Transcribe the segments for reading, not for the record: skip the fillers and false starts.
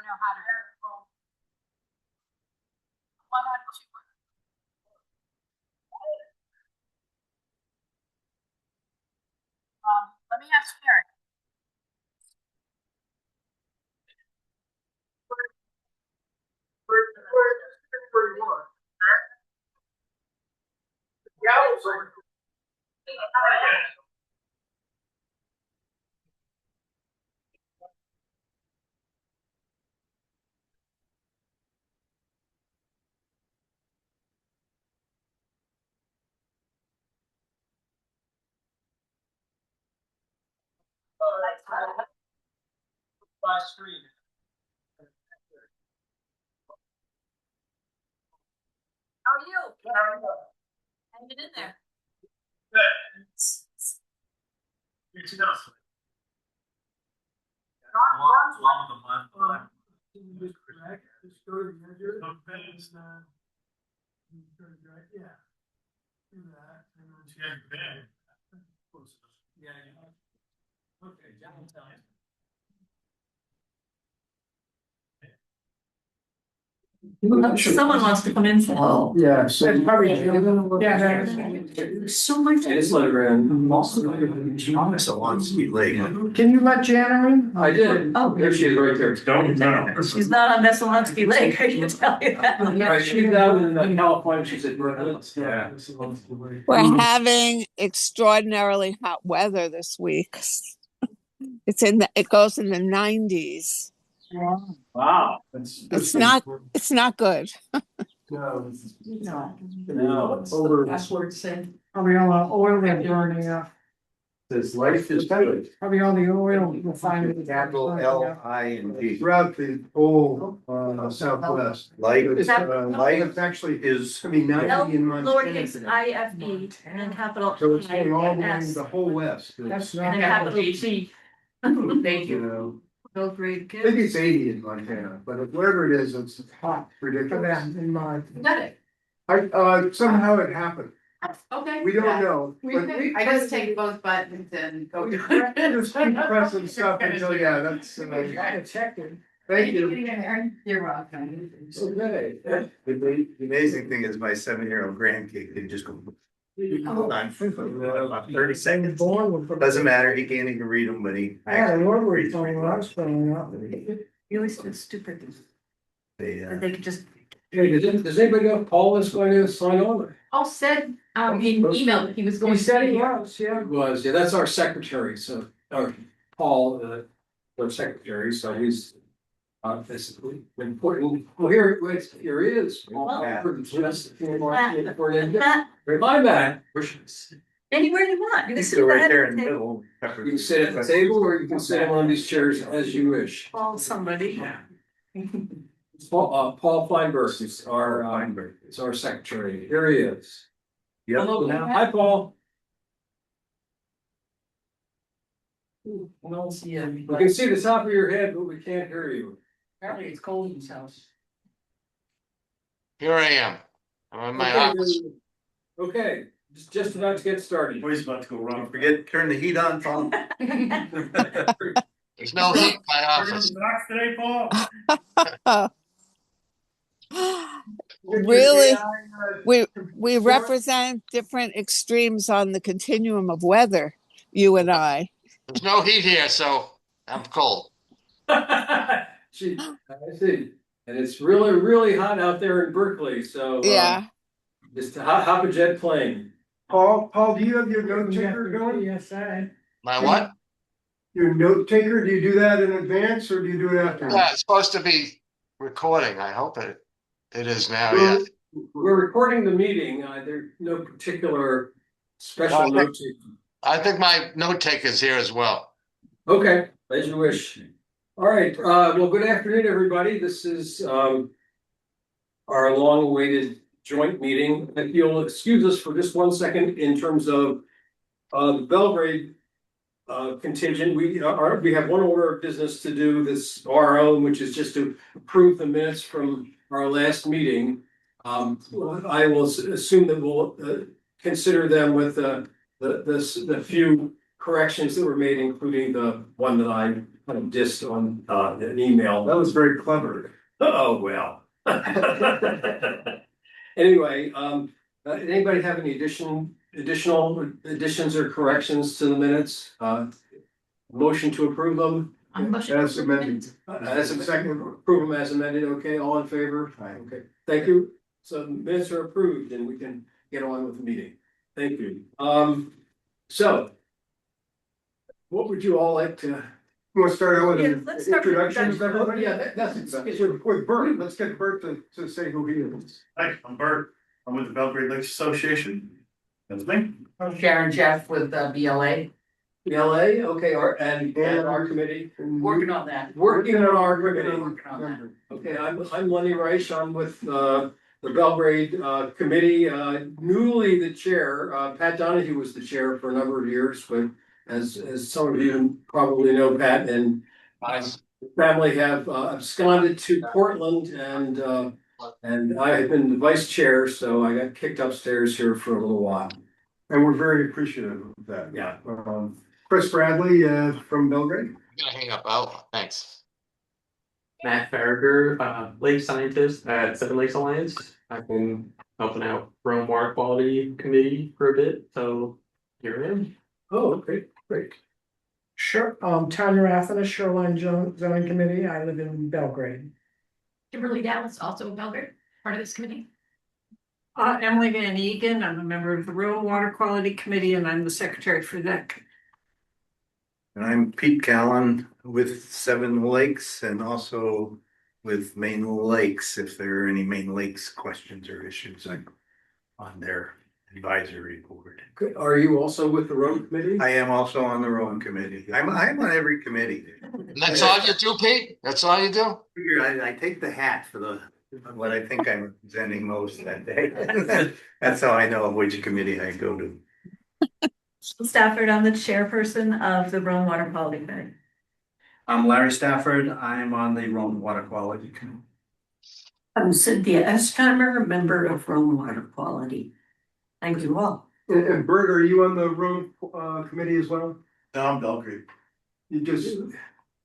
know how to. One on two. Let me ask Karen. By screen. How are you? Hanging in there. It's enough. Just go to the edge. Yeah. Do that. Yeah. Okay, John, time. Someone wants to come in. Oh. Yeah, so probably. Yeah. There's so much. Just let her in. Honest, I want to be late. Can you let Jana in? I did. Oh. There she is right there. Don't know. She's not on Messalonsky Lake, I can tell you that. Right, she's out in California, she's at Brooklyn. Yeah. We're having extraordinarily hot weather this week. It goes in the 90s. Wow. It's not good. No. No. Over. Password said. Probably all the oil they're burning up. This life is good. Probably all the oil you'll find. Capital L-I-N-G. Throughout the whole southwest. Light, Light it's actually is, I mean, 90 in Lowercase Montana. I-F-E and then capital So it's going all the way I-N-S. the whole west. That's and then capital T. Thank You you. know, No grade I think kids. it's 80 in Montana, but whatever it is, it's hot, ridiculous. Got it. Somehow it happened. Okay. We don't know. but I just take both buttons and go. Just keep pressing stuff until, yeah, that's. Thank you. You're welcome. Okay. the amazing thing is my 7-year-old grandkid can just go. Hold on, about 30 seconds. Doesn't matter, he can't even read them, but he. Yeah, I remember he told me when I was growing up. You always do stupid. They, That they could just. Hey, does anybody know if Paul is going to sign on? Paul said, in email that he was going. He said he was, yeah. It was, yeah, that's our secretary, so, or Paul, our secretary, so he's. Basically important. Well, here he is. Well, Just. Matt, Hi, Matt. anywhere you want. You can sit So right at there in the the table. middle. You can sit at the table or you can sit on one of these chairs as you wish. Call somebody. Paul Feinberg is our secretary. Here he is. Yep. Hello. Hi, Paul. I don't see him. We can see the top of your head, but we can't hear you. Apparently it's cold in his house. Here I am. I'm in my Okay, office. Okay, just about to get started. Boy's about to go wrong. Forget, turn the heat on, Tom. There's no heat in my office. Today, Paul. Really, we represent different extremes on the continuum of weather, you and I. There's no heat here, so I'm cold. Gee, I see. And it's really, really hot out there in Berkeley, so. Yeah. Just hop a jet plane. Paul, do you have your note taker going? Yes, I. My what? Your note taker, do you do that in advance or do you do it after? Yeah, it's supposed to be recording. I hope it is now, We're- yeah. We're recording the meeting. There's no particular special Well, note taking. I think my note taker's here as well. Okay, as you wish. All right, well, good afternoon, everybody. This is our long-awaited joint meeting. If you'll excuse us for just 1 second in terms of the Belgrade contingent, we have one order of business to do this our own, which is just to approve the minutes from our last meeting. I will assume that we'll consider them with the few corrections that were made, including the one that I kind of dissed on an email. That was very clever. Oh, well. Anyway, anybody have any additional additions or corrections to the minutes? Motion to approve them? I'm motion As to approve amended. As a second, approve them as amended, okay, all in favor? Okay, thank you. So the minutes are approved and we can get on with the meeting. Thank you. So. What would you all like to? You want to start out with Yeah, an let's start with introduction of everybody? That's. With Bert, let's get Bert to say who he is. Hi, I'm Bert. I'm with the Belgrade Lakes Association. That's me. I'm Sharon Jeff with BLA, LA, okay, and our committee, working on that. working on our committee. Working on that. Okay, I'm Lenny Reich, I'm with the Belgrade committee, newly the chair, Pat Donahue was the chair for a number of years, but as some of you probably know, Pat and family have absconded to Portland and I have been the vice chair, so I got kicked upstairs here for a little while. And we're very appreciative of that. Yeah. Chris Bradley, from Belgrade. I'm gonna hang up. Oh, thanks. Matt Farragher, lake scientist at Seven Lakes Alliance. I've been helping out Rome Water Quality Committee for a bit, so here I am. Oh, okay, great. Sure, Tanya Rathina, Shoreline Zoning Committee, I live in Belgrade. Kimberly Dallas, also a Belgrade, part of this committee. Emily Van Egan, I'm a member of the Rural Water Quality Committee and I'm the secretary for that. And I'm Pete Callan with Seven Lakes and also with Maine Lakes, if there are any Maine Lakes questions or issues on their advisory board. Good. Are you also with the road committee? I am also on the road committee. I'm on every committee. And that's all you do, Pete? That's all you do? I take the hat for what I think I'm representing most that day. That's how I know which committee I go to. Stafford, I'm the chairperson of the Rome Water Quality Committee. I'm Larry Stafford. I'm on the Rome Water Quality Committee. I'm Cynthia Estheimer, a member of Rome Water Quality. Thank you all. And Bert, are you on the road committee as well? No, I'm Belgrade. You just,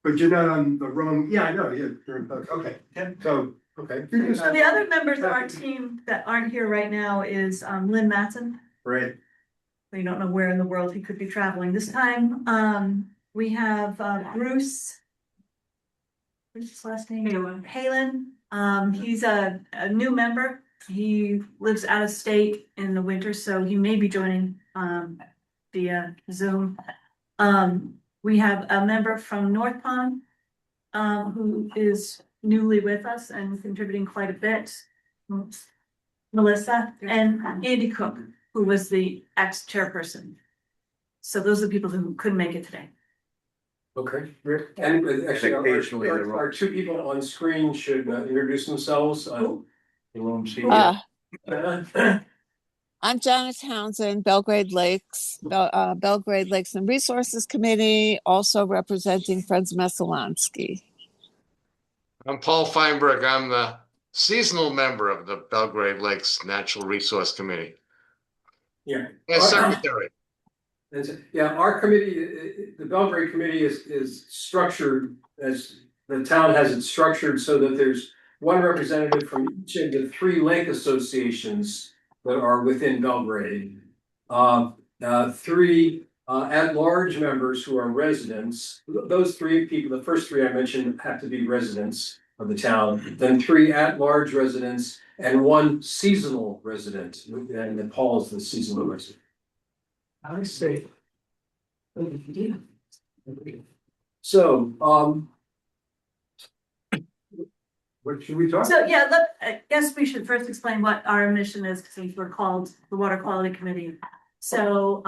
but you're not on the Rome, yeah, I know, you're in Belgrade, okay, so, okay. You're just- So the other members of our team that aren't here right now is Lynn Matson. Right. We don't know where in the world he could be traveling this time. We have Bruce. What's his last name? Halen. He's a new member. He lives out of state in the winter, so he may be joining via Zoom. We have a member from North Pond who is newly with us and contributing quite a bit. Melissa and Andy Cook, who was the ex-chairperson. So those are the people who couldn't make it today. Okay, and actually, Occasionally the our two people on screen should introduce themselves. I'm Janet Townsend, Belgrade Lakes, Belgrade Lakes and Resources Committee, also representing Friends Messalonsky. I'm Paul Feinberg. I'm the seasonal member of the Belgrade Lakes Natural Resource Committee. Yeah. As secretary. Yeah, our committee, the Belgrade committee is structured as the town has it structured so that there's one representative from each of the three lake associations that are within Belgrade. Three at-large members who are residents. Those three people, the first three I mentioned, have to be residents of the town. Then three at-large residents and one seasonal resident, and then Paul is the seasonal resident. I see. So, what should we talk? So yeah, look, I guess we should first explain what our mission is, because we're called the Water Quality Committee. So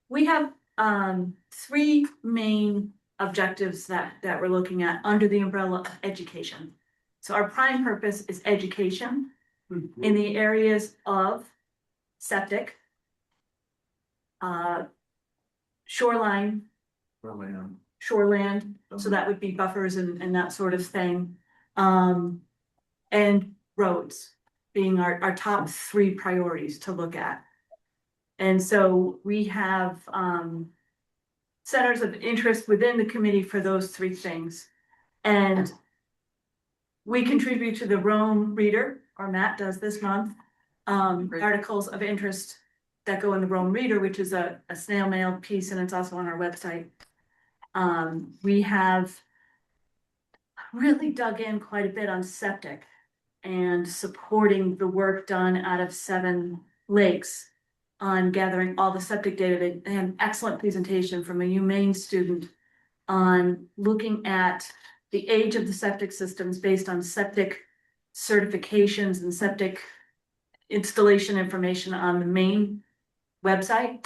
we have three main objectives that we're looking at under the umbrella of education. So our prime purpose is education in the areas of septic, shoreline, shoreland, so that would be buffers and that sort of thing. And roads being our top three priorities to look at. And so we have centers of interest within the committee for those three things. And we contribute to the Rome Reader, or Matt does this month, articles of interest that go in the Rome Reader, which is a snail mail piece, and it's also on our website. We have really dug in quite a bit on septic and supporting the work done out of Seven Lakes on gathering all the septic data. They had an excellent presentation from a UMaine student on looking at the age of the septic systems based on septic certifications and septic installation information on the main website.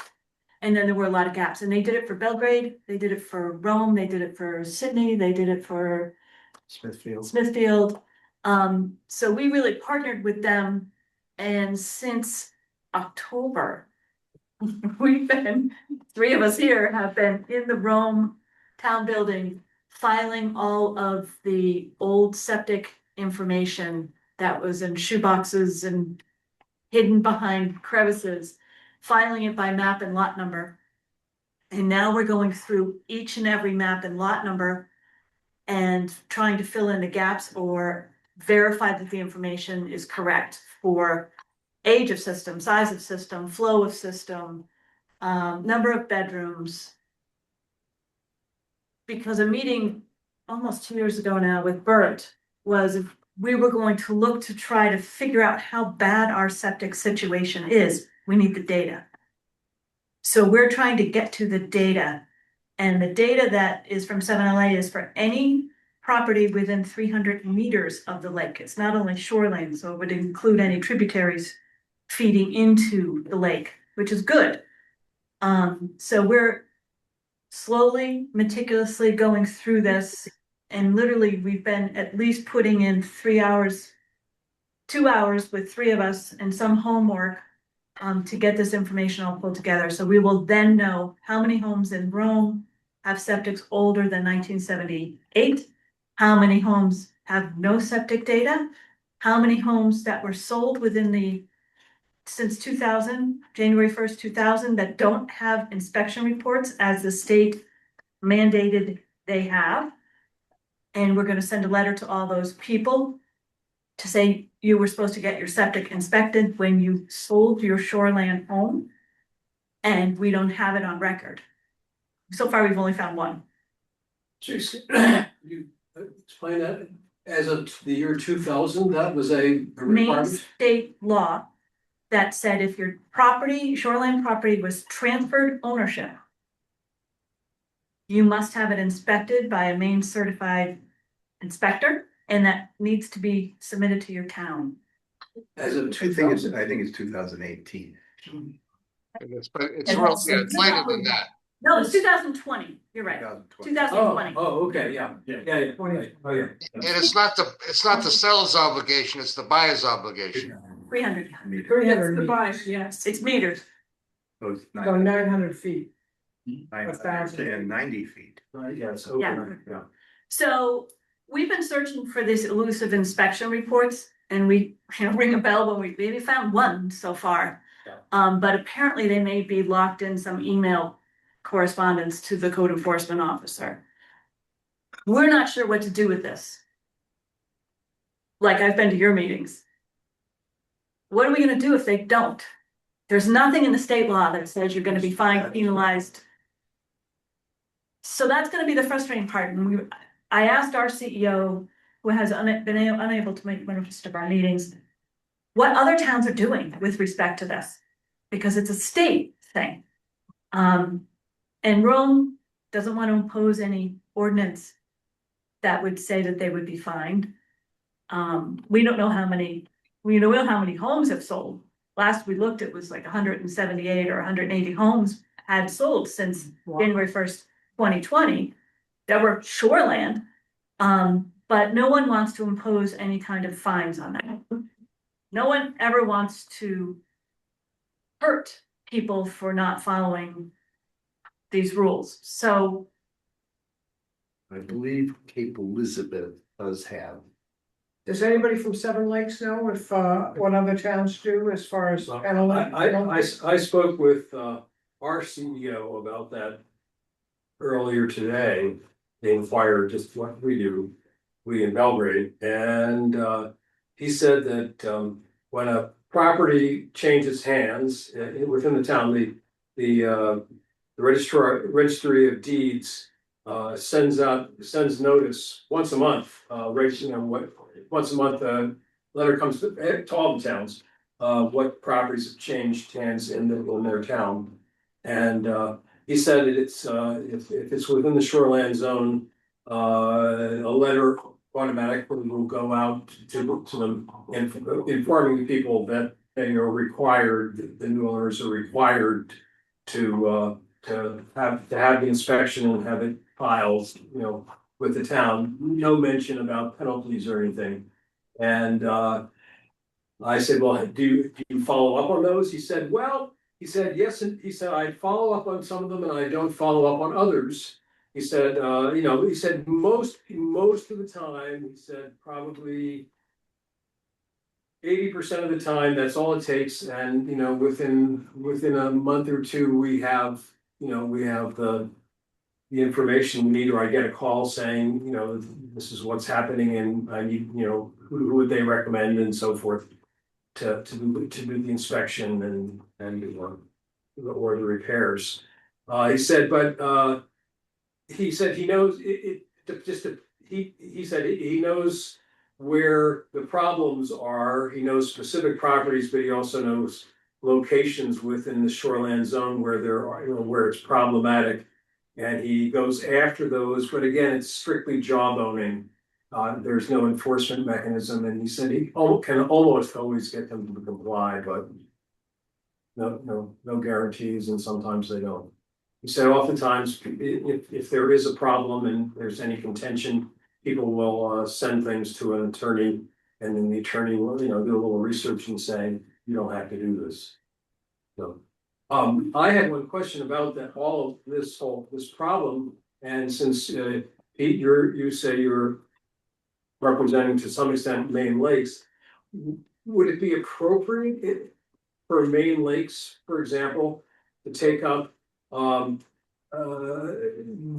And then there were a lot of gaps, and they did it for Belgrade, they did it for Rome, they did it for Sydney, they did it for Smithfield. So we really partnered with them, and since October, we've been, three of us here have been in the Rome town building, filing all of the old septic information that was in shoeboxes and hidden behind crevices, filing it by map and lot number. And now we're going through each and every map and lot number and trying to fill in the gaps or verify that the information is correct for age of system, size of system, flow of system, number of bedrooms. Because a meeting almost 2 years ago now with Bert was if we were going to look to try to figure out how bad our septic situation is, we need the data. So we're trying to get to the data, and the data that is from 7LA is for any property within 300 meters of the lake. It's not only shoreline, so it would include any tributaries feeding into the lake, which is good. So we're slowly, meticulously going through this, and literally we've been at least putting in 3 hours, 2 hours with three of us and some homework to get this information all pulled together. So we will then know how many homes in Rome have septics older than 1978, how many homes have no septic data, how many homes that were sold within the since 2000, January 1st, 2000, that don't have inspection reports as the state mandated they have. And we're going to send a letter to all those people to say you were supposed to get your septic inspected when you sold your shoreland home, and we don't have it on record. So far, we've only found one. Jeez, you explain that, as of the year 2000, that was a Maine requirement? state law that said if your property, shoreline property was transferred ownership, you must have it inspected by a Maine certified inspector, and that needs to be submitted to your town. As of I 2000? think it's 2018. But it's real, yeah, it's later than that. No, it's 2020, you're right, 2020. Oh, okay, yeah. Right. Oh, yeah. And it's not the seller's obligation, it's the buyer's obligation. 300, It's 300 the meters. bias, yes. it's meters. So it's So 900 feet. 990 feet. Right, yeah, it's Yeah. open, yeah. So we've been searching for these elusive inspection reports, and we ring a bell when we maybe found one so far. Yeah. But apparently they may be locked in some email correspondence to the code enforcement officer. We're not sure what to do with this. Like, I've been to your meetings. What are we gonna do if they don't? There's nothing in the state law that says you're gonna be fined, penalized. So that's gonna be the frustrating part, and I asked our CEO, who has been unable to make most of our meetings, what other towns are doing with respect to this, because it's a state thing. And Rome doesn't want to impose any ordinance that would say that they would be fined. We don't know how many, we know how many homes have sold. Last we looked, it was like 178 or 180 homes had sold since January 1st, 2020, that were shoreland. But no one wants to impose any kind of fines on that. No one ever wants to hurt people for not following these rules. So I believe Cape Elizabeth does have. Does anybody from Seven Lakes know if, what other towns do as far as analytics? I spoke with our CEO about that earlier today. They inquired just what we do, we in Belgrade, and he said that when a property changes hands within the town, the registry of deeds sends notice once a month, once a month, letter comes to all the towns, what properties have changed hands in their town. And he said that it's if it's within the shoreland zone, a letter automatically will go out to them, informing the people that they are required, the new owners are required to have the inspection and have it filed, with the town. No mention about penalties or anything. And I said, well, do you follow up on those? He said, well, he said, yes, and he said, I follow up on some of them and I don't follow up on others. He said, he said most of the time, he said probably 80% of the time, that's all it takes. And, within a month or two, we have the information we need, or I get a call saying, this is what's happening and I need, who would they recommend and so forth to do the inspection or the repairs. He said, but he said he knows he said he knows where the problems are. He knows specific properties, but he also knows locations within the shoreland zone where there are, where it's problematic. And he goes after those, but again, it's strictly jawboning. There's no enforcement mechanism, and he said he can almost always get them to comply, but no guarantees, and sometimes they don't. He said oftentimes, if there is a problem and there's any contention, people will send things to an attorney, and then the attorney will, do a little research and say, you don't have to do this. So, I had one question about that, all of this problem, and since Pete, you say you're representing to some extent Maine Lakes, would it be appropriate for Maine Lakes, for example, to take up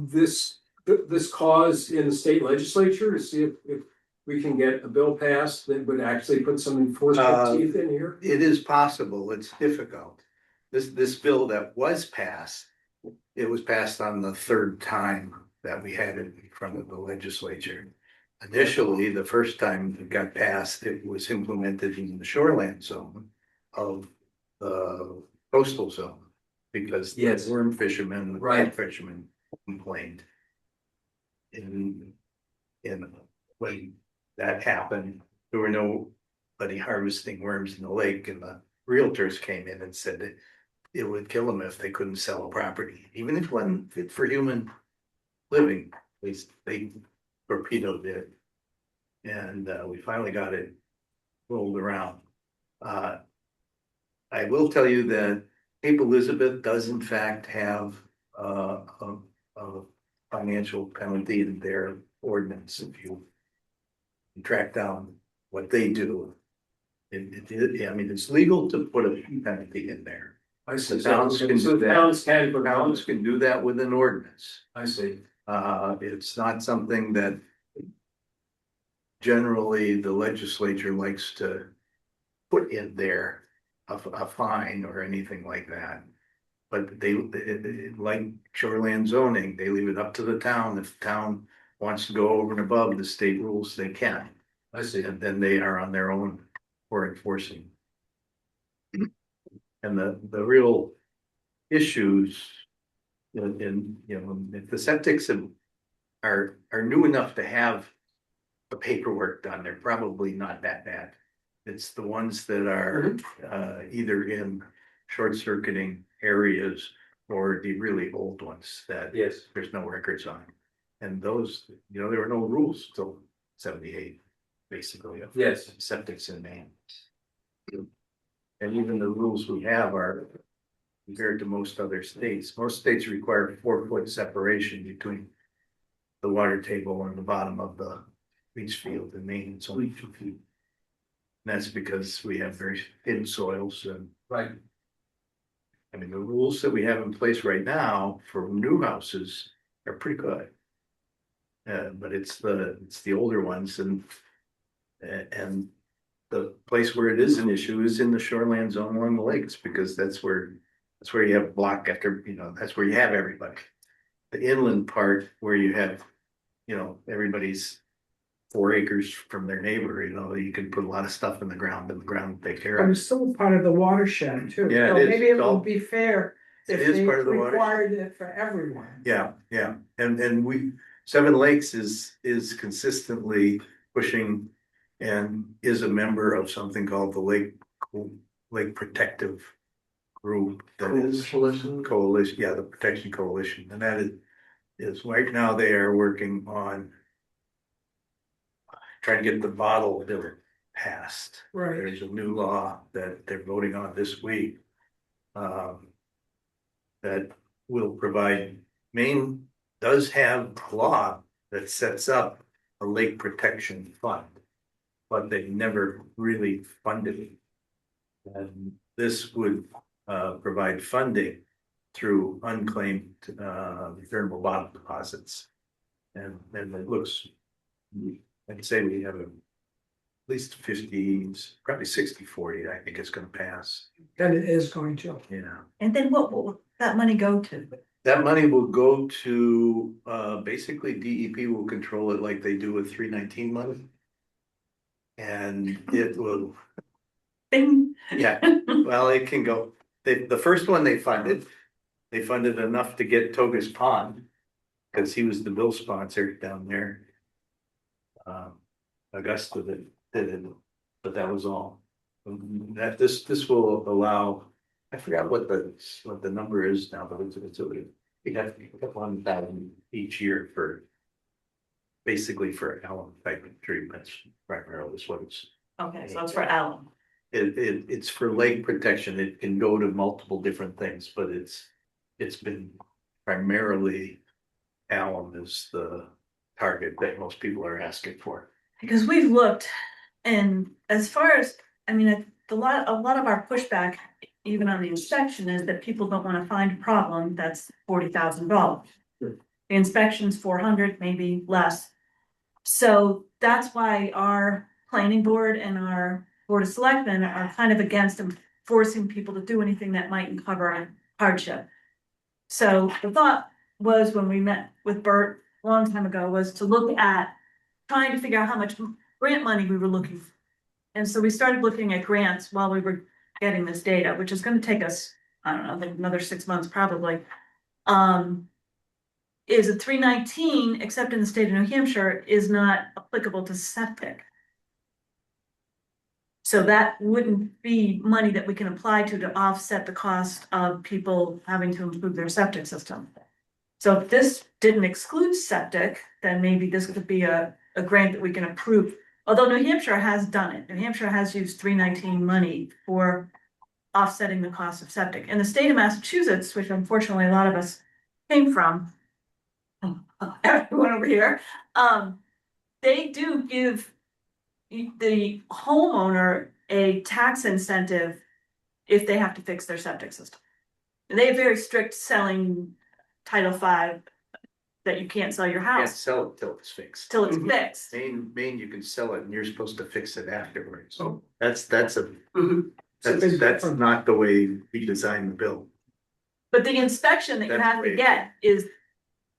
this cause in the state legislature to see if we can get a bill passed that would actually put some enforcement teeth in here? It is possible, it's difficult. This bill that was passed, it was passed on the third time that we had it in front of the legislature. Initially, the first time it got passed, it was implemented in the shoreland zone of the coastal zone. Because the worm fishermen, the crab fishermen complained. And when that happened, there were nobody harvesting worms in the lake, and the realtors came in and said that it would kill them if they couldn't sell a property, even if it wasn't fit for human living. At least they torpedoed it, and we finally got it rolled around. I will tell you that Cape Elizabeth does in fact have a financial penalty in their ordinance. If you track down what they do, I mean, it's legal to put a penalty in there. I see. The towns can do that. Towns can do that with an ordinance. I see. It's not something that generally the legislature likes to put in there, a fine or anything like that. But they like shoreland zoning, they leave it up to the town. If the town wants to go over and above the state rules, they can. I see. And then they are on their own for enforcing. And the real issues in if the septics are new enough to have the paperwork done, they're probably not that bad. It's the ones that are either in short circuiting areas or the really old ones that there's no records on. And those, there were no rules till 78, basically. Yes. Septics in Maine. And even the rules we have are compared to most other states. Most states require 4-foot separation between the water table and the bottom of the leach field. In Maine, it's only 2 feet. And that's because we have very thin soils and I mean, the rules that we have in place right now for new houses are pretty good. But it's the older ones and the place where it is an issue is in the shoreland zone along the lakes, because that's where you have block after, that's where you have everybody. The inland part where you have, everybody's 4 acres from their neighbor, you can put a lot of stuff in the ground and the ground will take care But of it. it's still part of the watershed too. Yeah, So it is. maybe it All- would be fair It if is they part of the watershed. required it for everyone. Yeah, and Seven Lakes is consistently pushing and is a member of something called the Lake Protective Group. That is Coalition, yeah, the Protection Coalition, and that is right now they are working on trying to get the bottle bill passed. Right. There's a new law that they're voting on this week. That will provide, Maine does have a law that sets up a lake protection fund. But they never really funded it. And this would provide funding through unclaimed returnable bottom deposits. And it looks, I'd say we have at least 50, probably 60-40, I think it's gonna pass. That it is going to. Yeah. And then what will that money go to? That money will go to, basically DEP will control it like they do with 319 money. And it will, Bing. yeah, well, it can go, the first one they funded enough to get Togus Pond. Cause he was the bill sponsor down there. Augusta did it, but that was all. That this will allow, I forgot what the number is now, but we have a couple $100,000 each year for. Basically for alum type of treatments, primarily is what it's. Okay, so it's for alum. It's for lake protection. It can go to multiple different things, but it's been primarily alum is the target that most people are asking for. Because we've looked, and as far as, I mean, a lot of our pushback, even on the inspection, is that people don't wanna find a problem that's $40,000. The inspection's 400, maybe less. So that's why our planning board and our board of selectmen are kind of against forcing people to do anything that might uncover hardship. So the thought was, when we met with Bert a long time ago, was to look at trying to figure out how much grant money we were looking for. And so we started looking at grants while we were getting this data, which is gonna take us, I don't know, another 6 months probably. Is a 319, except in the state of New Hampshire, is not applicable to septic. So that wouldn't be money that we can apply to offset the cost of people having to improve their septic system. So if this didn't exclude septic, then maybe this could be a grant that we can approve. Although New Hampshire has done it. New Hampshire has used 319 money for offsetting the cost of septic. And the state of Massachusetts, which unfortunately a lot of us came from, everyone over here, they do give the homeowner a tax incentive if they have to fix their septic system. And they have very strict selling Title V that you can't sell your You can't house sell it till it's fixed. till it's fixed. Maine, you can sell it and you're supposed to fix it afterwards. Oh. That's It's a big that's difference. not the way we designed the bill. But the inspection that you That's have to way- get is,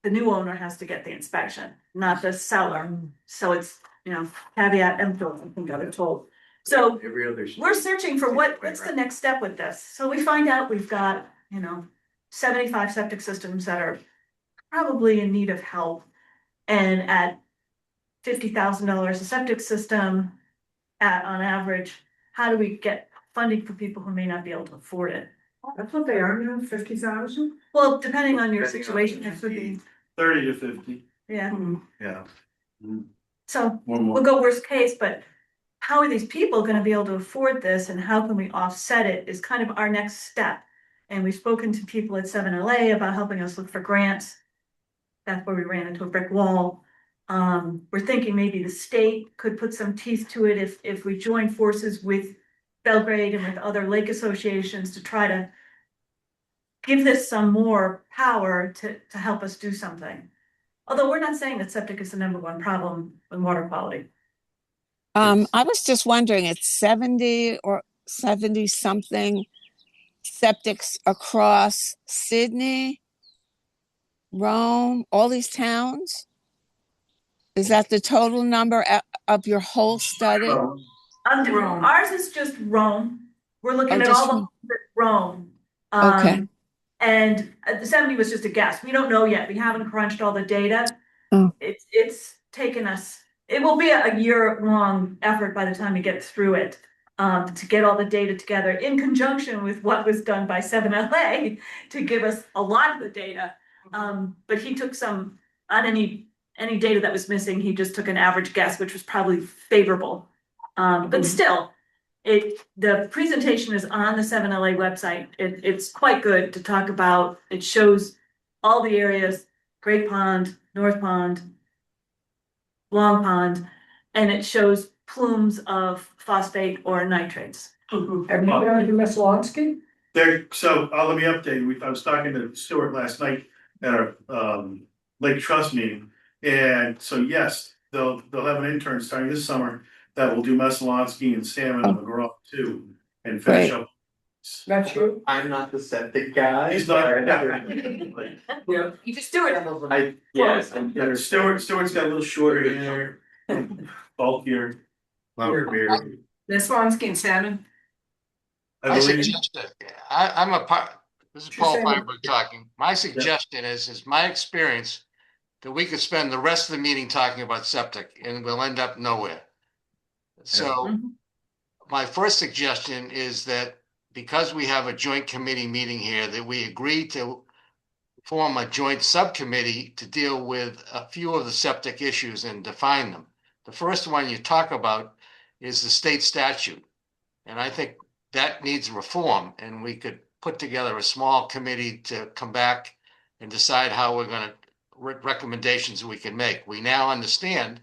the new owner has to get the inspection, not the seller. So it's, caveat emptor, I think I was told. So Every other. we're searching for what's the next step with this. So we find out we've got, 75 septic systems that are probably in need of help. And at $50,000 a septic system, on average, how do we get funding for people who may not be able to afford it? That's what they are now, 50,000? Well, depending on your Depending on situation, the it could be, 30 to 50. yeah. Yeah. So One more. we'll go worst case, but how are these people gonna be able to afford this, and how can we offset it is kind of our next step. And we've spoken to people at 7LA about helping us look for grants. That's where we ran into a brick wall. We're thinking maybe the state could put some teeth to it if we join forces with Belgrade and with other lake associations to try to give this some more power to help us do something. Although we're not saying that septic is the number one problem in water quality. I was just wondering, it's 70 or 70 something septics across Sydney, Rome, all these towns? Is that the total number of your whole study? Rome. Ours is just Rome. We're looking Oh, at just all the Rome. Rome. Okay. And the 70 was just a guess. We don't know yet. We haven't crunched all the data. Oh. It's taken us, it will be a year-long effort by the time we get through it. To get all the data together in conjunction with what was done by 7LA to give us a lot of the data. But he took some, on any data that was missing, he just took an average guess, which was probably favorable. But still, the presentation is on the 7LA website. It's quite good to talk about. It shows all the areas, Great Pond, North Pond, Long Pond, and it shows plumes of phosphate or nitrates. Have you been to Mesolonsky? So let me update you. I was talking to Stuart last night at our Lake Trust meeting. And so, yes, they'll have an intern starting this summer that will do Mesolonsky and Salmon and McGraw too, and finish up. That's you? I'm not the septic guy. He's not. Yeah. You just do it. Yes. Stuart's got a little shorter hair, bulkier. Longer beard. Mesolonsky and salmon. I suggested, I'm a part, this is Should Paul say- Feinberg talking. My suggestion is my experience that we could spend the rest of the meeting talking about septic and we'll end up nowhere. So my first suggestion is that because we have a joint committee meeting here, that we agree to form a joint subcommittee to deal with a few of the septic issues and define them. The first one you talk about is the state statute. And I think that needs reform, and we could put together a small committee to come back and decide how we're gonna, recommendations we can make. We now understand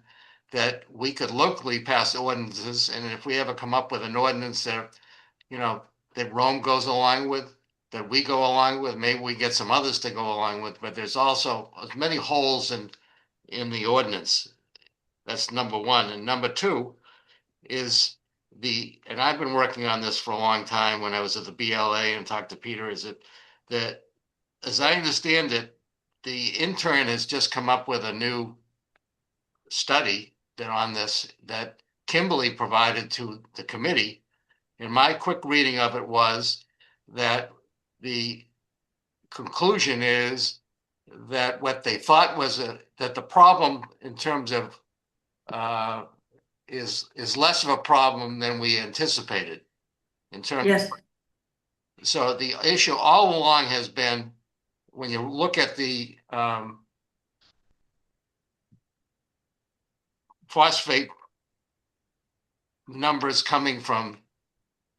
that we could locally pass ordinances, and if we ever come up with an ordinance that, you know, that Rome goes along with, that we go along with, maybe we get some others to go along with, but there's also as many holes in the ordinance. That's number one. And number two is and I've been working on this for a long time when I was at the BLA and talked to Peter, is that as I understand it, the intern has just come up with a new study on this that Kimberly provided to the committee. And my quick reading of it was that the conclusion is that what they thought was that the problem in terms of is less of a problem than we anticipated in terms. Yes. So the issue all along has been, when you look at the phosphate numbers coming from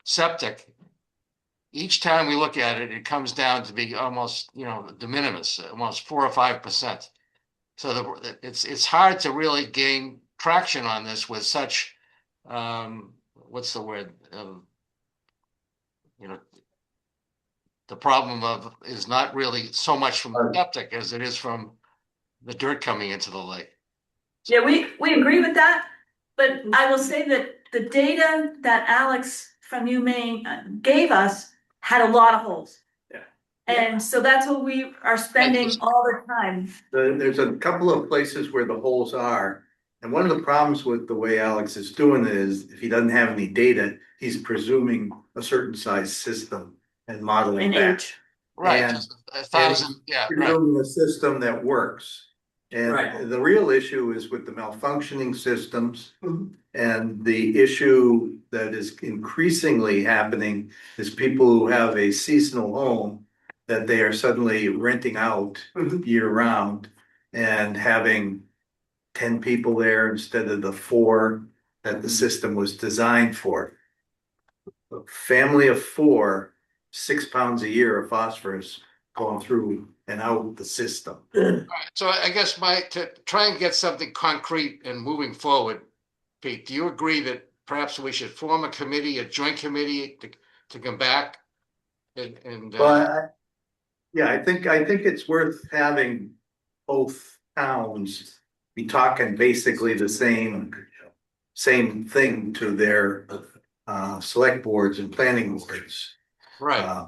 septic, each time we look at it, it comes down to be almost, de minimis, almost 4 or 5%. So it's hard to really gain traction on this with such, what's the word? The problem is not really so much from the septic as it is from the dirt coming into the lake. Yeah, we agree with that, but I will say that the data that Alex from UMaine gave us had a lot of holes. Yeah. And so that's what we are spending all the time. There's a couple of places where the holes are. And one of the problems with the way Alex is doing it is if he doesn't have any data, he's presuming a certain size system and modeling that. age. Right, And- 1,000, yeah, right. Presuming a system that works. Right. And the real issue is with the malfunctioning systems. And the issue that is increasingly happening is people who have a seasonal home that they are suddenly renting out year round and having 10 people there instead of the 4 that the system was designed for. A family of 4, 6 pounds a year of phosphorus going through and out the system. So I guess to try and get something concrete and moving forward, Pete, do you agree that perhaps we should form a committee, a joint committee to come back? But yeah, I think it's worth having both towns be talking basically the same thing to their select boards and planning boards. Right.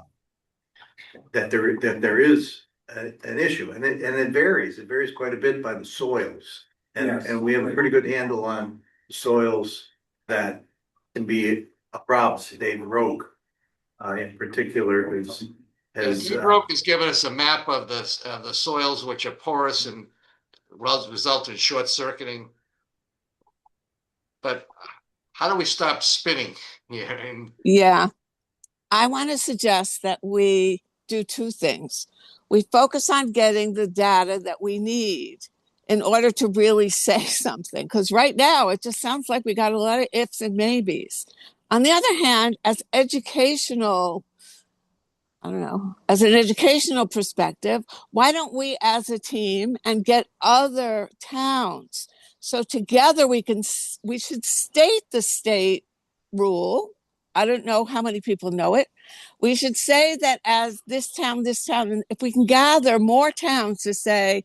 That there is an issue, and it varies. It varies quite a bit by the soils. And we have a pretty good handle on soils that can be a problem. Dave Rogue, in particular, has Broke has given us a map of the soils which are porous and result in short circuiting. But how do we stop spinning here? And Yeah, I want to suggest that we do two things. We focus on getting the data that we need in order to really say something. Because right now it just sounds like we got a lot of ifs and maybes. On the other hand, as educational, I don't know, as an educational perspective, why don't we as a team and get other towns? So together we should state the state rule. I don't know how many people know it. We should say that as this town, and if we can gather more towns to say,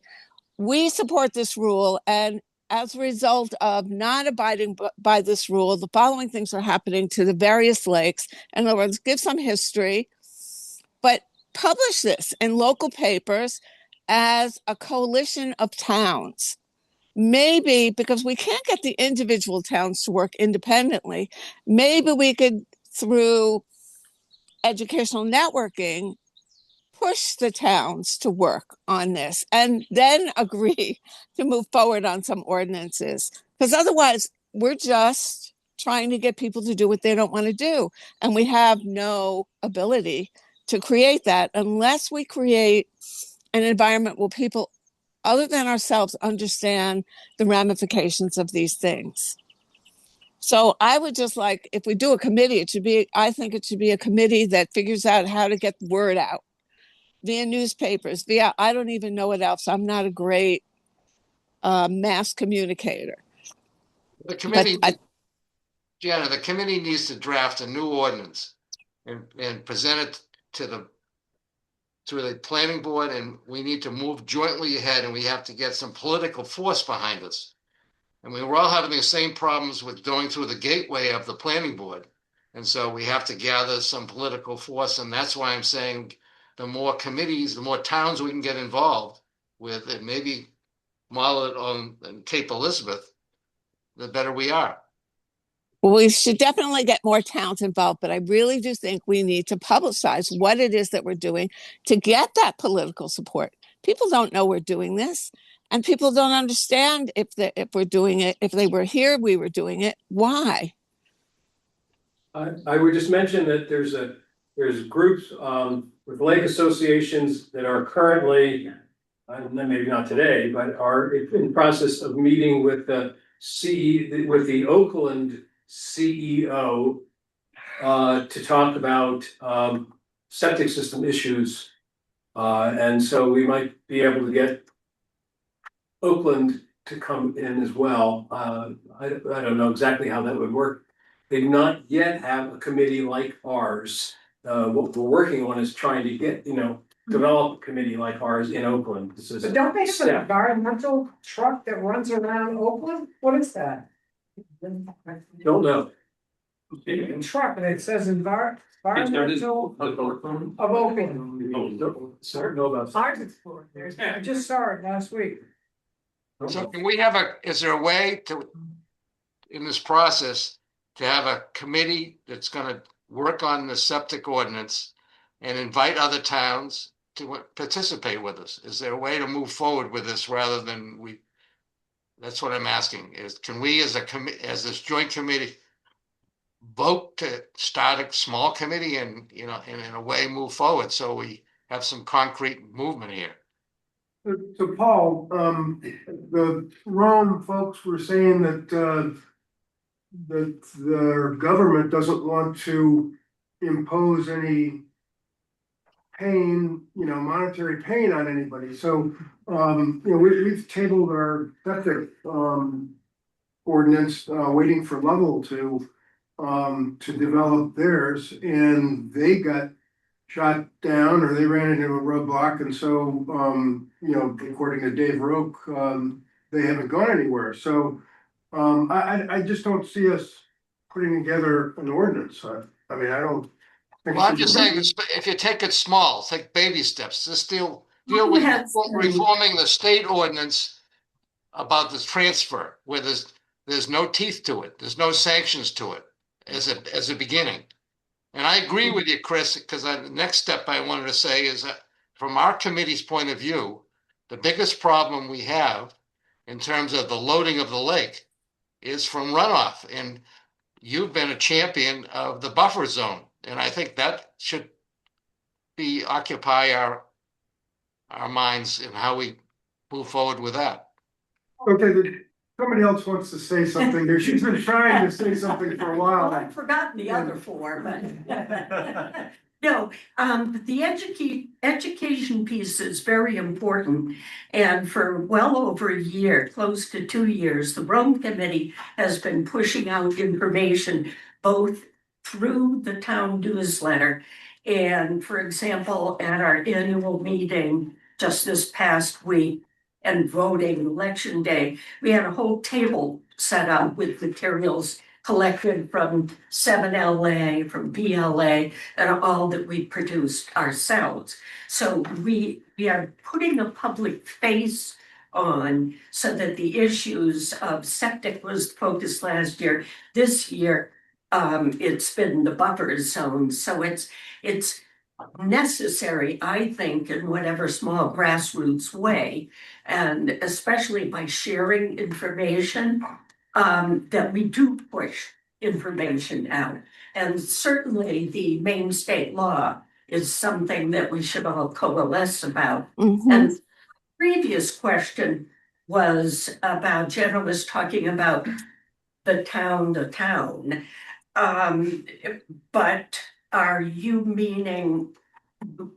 we support this rule, and as a result of not abiding by this rule, the following things are happening to the various lakes. In other words, give some history, but publish this in local papers as a coalition of towns. Maybe because we can't get the individual towns to work independently, maybe we could, through educational networking, push the towns to work on this and then agree to move forward on some ordinances. Because otherwise, we're just trying to get people to do what they don't want to do. And we have no ability to create that unless we create an environment where people other than ourselves understand the ramifications of these things. So I would just like, if we do a committee, I think it should be a committee that figures out how to get the word out via newspapers, I don't even know what else. I'm not a great mass communicator. the committee, Jana, the committee needs to draft a new ordinance and present it to the planning board, and we need to move jointly ahead, and we have to get some political force behind us. And we're all having the same problems with going through the gateway of the planning board. And so we have to gather some political force, and that's why I'm saying the more committees, the more towns we can get involved with, and maybe model it on Cape Elizabeth, the better we are. Well, we should definitely get more towns involved, but I really do think we need to publicize what it is that we're doing to get that political support. People don't know we're doing this, and people don't understand if we're doing it. If they were here, we were doing it. Why? I would just mention that there's groups with lake associations that are currently, maybe not today, but are in the process of meeting with the Oakland CEO to talk about septic system issues. And so we might be able to get Oakland to come in as well. I don't know exactly how that would work. They do not yet have a committee like ours. What we're working on is trying to get, develop a committee like ours in Oakland. But don't they have an environmental truck that runs around Oakland? What is that? Don't know. A truck, and it says environmental of Oakland. Sorry, know about. I just saw it last week. So can we is there a way to, in this process, to have a committee that's gonna work on the septic ordinance and invite other towns to participate with us? Is there a way to move forward with this rather than that's what I'm asking, is can we as this joint committee vote to start a small committee and, in a way move forward so we have some concrete movement here? So Paul, the Rome folks were saying that their government doesn't want to impose any pain, monetary pain on anybody. So, we've tabled our septic ordinance, waiting for Level to develop theirs, and they got shot down or they ran into a roadblock. And so, according to Dave Roque, they haven't gone anywhere. So, I just don't see us putting together an ordinance. I mean, I don't. think Well, I'm we just should- saying, if you take it small, take baby steps, just deal with Yes. reforming the state ordinance about this transfer, where there's no teeth to it, there's no sanctions to it as a beginning. And I agree with you, Chris, because the next step I wanted to say is that from our committee's point of view, the biggest problem we have in terms of the loading of the lake is from runoff. And you've been a champion of the buffer zone. And I think that should occupy our minds in how we move forward with that. Okay, somebody else wants to say something there. She's been trying to say something for a Well, while. I've forgotten the other four, but. No, the education piece is very important. And for well over a year, close to 2 years, the Rome Committee has been pushing out information both through the town newsletter. And for example, at our annual meeting just this past week and voting election day, we had a whole table set up with materials collected from 7LA, from BLA, and all that we produced ourselves. So we are putting a public face on so that the issues of septic was focused last year. This year, it's been the buffer zone. So it's necessary, I think, in whatever small grassroots way, and especially by sharing information, that we do push information out. And certainly the Maine state law is something that we should all coalesce about. And previous question was about, Jenna was talking about the town. But are you meaning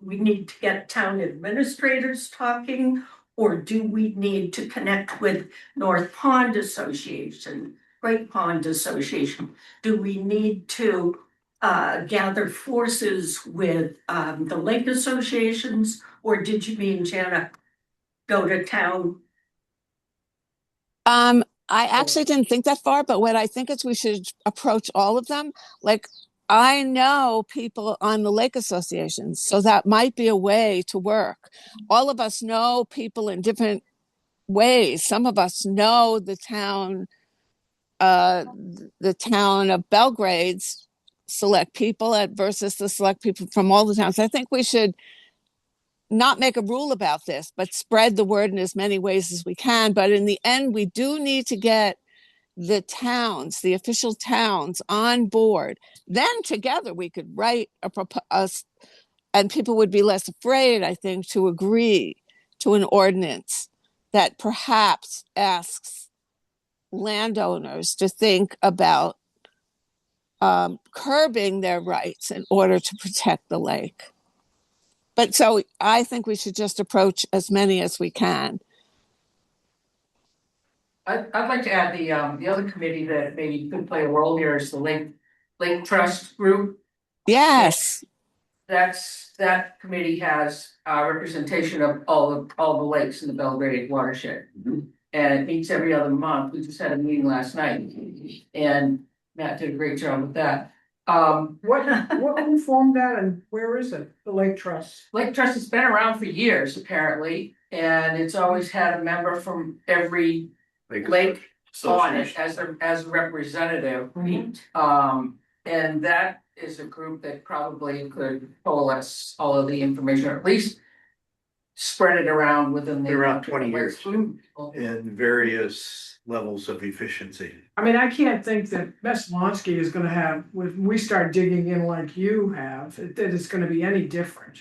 we need to get town administrators talking? Or do we need to connect with North Pond Association, Great Pond Association? Do we need to gather forces with the lake associations? Or did you mean, Jana, go to town? I actually didn't think that far, but what I think is we should approach all of them. Like, I know people on the lake associations, so that might be a way to work. All of us know people in different ways. Some of us know the town of Belgrade's select people versus the select people from all the towns. I think we should not make a rule about this, but spread the word in as many ways as we can. But in the end, we do need to get the towns, the official towns on board. Then together we could write a proposal, and people would be less afraid, I think, to agree to an ordinance that perhaps asks landowners to think about curbing their rights in order to protect the lake. But so I think we should just approach as many as we can. I'd like to add the other committee that maybe could play a role here is the Lake Trust Group. Yes. That committee has representation of all the lakes in the Belgrade watershed. And it meets every other month. We just had a meeting last night and Matt did a great job with that. Who formed that and where is it? The Lake Trust? Lake Trust has been around for years, apparently, and it's always had a member from every lake on it as a representative. And that is a group that probably could coalesce all of the information, or at least spread it around within the. Around 20 years. In various levels of efficiency. I mean, I can't think that Veselonsky is gonna have, when we start digging in like you have, that it's gonna be any different.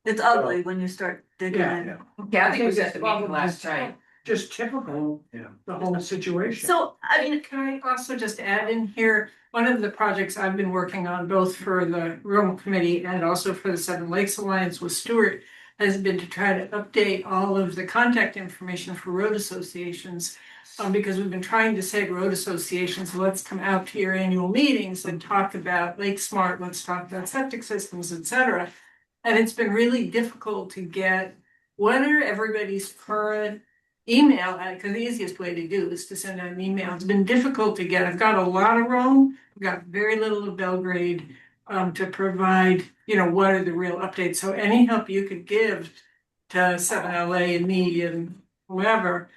It's ugly when you start digging in. Kathy was at the meeting last night. Just typical, the whole situation. So, I mean, Can I also just add in here, one of the projects I've been working on, both for the Rural Committee and also for the Seven Lakes Alliance with Stuart, has been to try to update all of the contact information for road associations. Because we've been trying to say to road associations, let's come out to your annual meetings and talk about Lake Smart, let's talk about septic systems, et cetera. And it's been really difficult to get, what are everybody's current email, because the easiest way to do is to send out an email. It's been difficult to get. I've got a lot of Rome, I've got very little of Belgrade to provide, what are the real updates. So any help you could give to 7LA and me and whoever,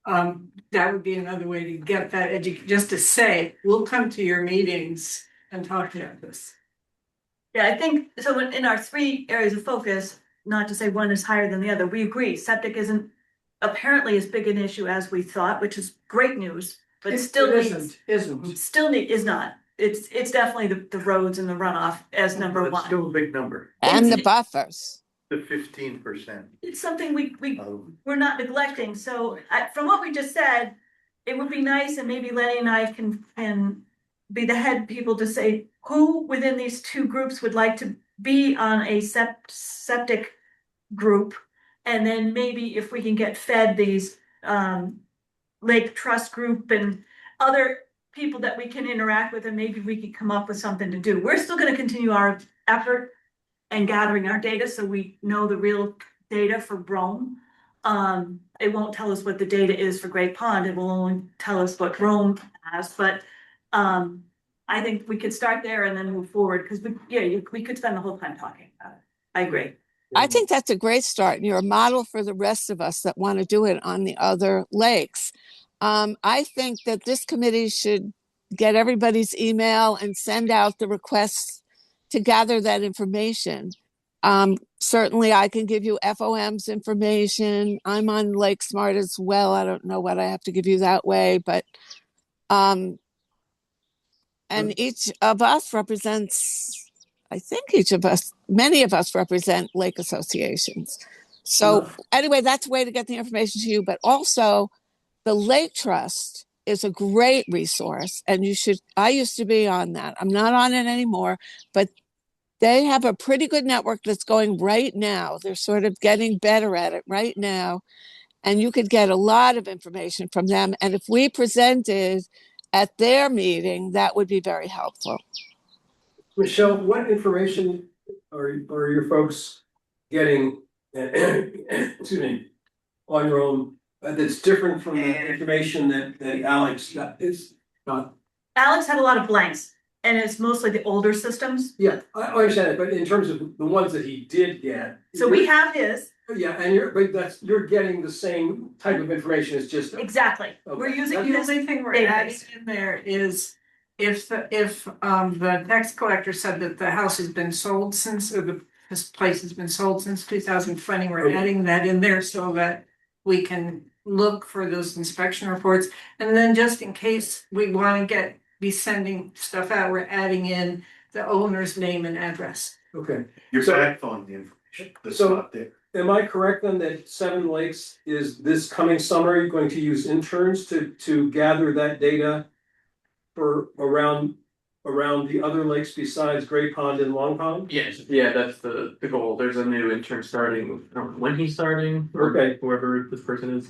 that would be another way to get that just to say, we'll come to your meetings and talk about this. Yeah, I think, so in our 3 areas of focus, not to say one is higher than the other, we agree, septic isn't apparently as big an issue as we thought, which is great news, but still is not. It's definitely the roads and the runoff as number That's one. still a big number, And the buffers. the 15%. It's something we're not neglecting, so from what we just said, it would be nice, and maybe Lenny and I can be the head people to say who within these 2 groups would like to be on a septic group. And then maybe if we can get fed these Lake Trust group and other people that we can interact with, and maybe we can come up with something to do. We're still gonna continue our effort and gathering our data so we know the real data for Rome. It won't tell us what the data is for Great Pond, it will only tell us what Rome has, but I think we could start there and then move forward, because we could spend the whole time talking about it. I agree. I think that's a great start. And you're a model for the rest of us that want to do it on the other lakes. I think that this committee should get everybody's email and send out the requests to gather that information. Certainly I can give you FOM's information. I'm on Lake Smart as well. I don't know what I have to give you that way, but and each of us represents, I think many of us represent lake associations. So anyway, that's a way to get the information to you, but also the Lake Trust is a great resource, and I used to be on that. I'm not on it anymore, but they have a pretty good network that's going right now. They're sort of getting better at it right now. And you could get a lot of information from them. And if we presented at their meeting, that would be very helpful. Michelle, what information are your folks getting, excuse me, on your own that's different from the information that Alex got? Alex had a lot of blanks, and it's mostly the older systems. Yeah, I understand it, but in terms of the ones that he did get. So we have his. Yeah, and you're getting the same type of information as just. Exactly. Okay. We're using, the only thing we're adding in there is if the tax collector said that the house has been sold since, or this place has been sold since 2020, we're adding that in there so that we can look for those inspection reports. And then just in case we want to be sending stuff out, we're adding in the owner's name and address. Okay. You're backfilling the information that's not there. Am I correct then that Seven Lakes is this coming summer going to use interns to gather that data for around the other lakes besides Great Pond and Long Pond? Yes, yeah, that's the goal. There's a new intern starting, I don't know when he's starting, or Okay. whoever this person is.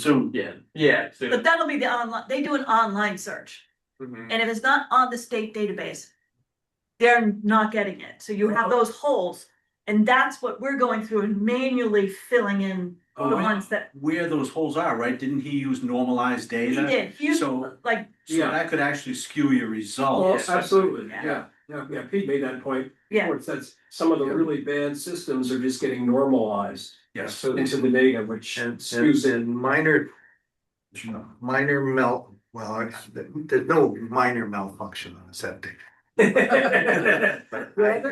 Soon. Yeah, soon. But that'll be the online, they do an online search. Mhm. And if it's not on the state database, they're not getting it. So you have those holes. And that's what we're going through and manually filling in the ones that Where those holes are, right? Didn't he use normalized he data? did. He used, So like, that could actually skew your Oh, results. absolutely, Yeah. yeah, Pete made that point. Yeah. Where it says some of the really bad systems are just getting normalized. Yes. Into the data, which skews it. And minor melt, well, there's no minor malfunction on a septic. But when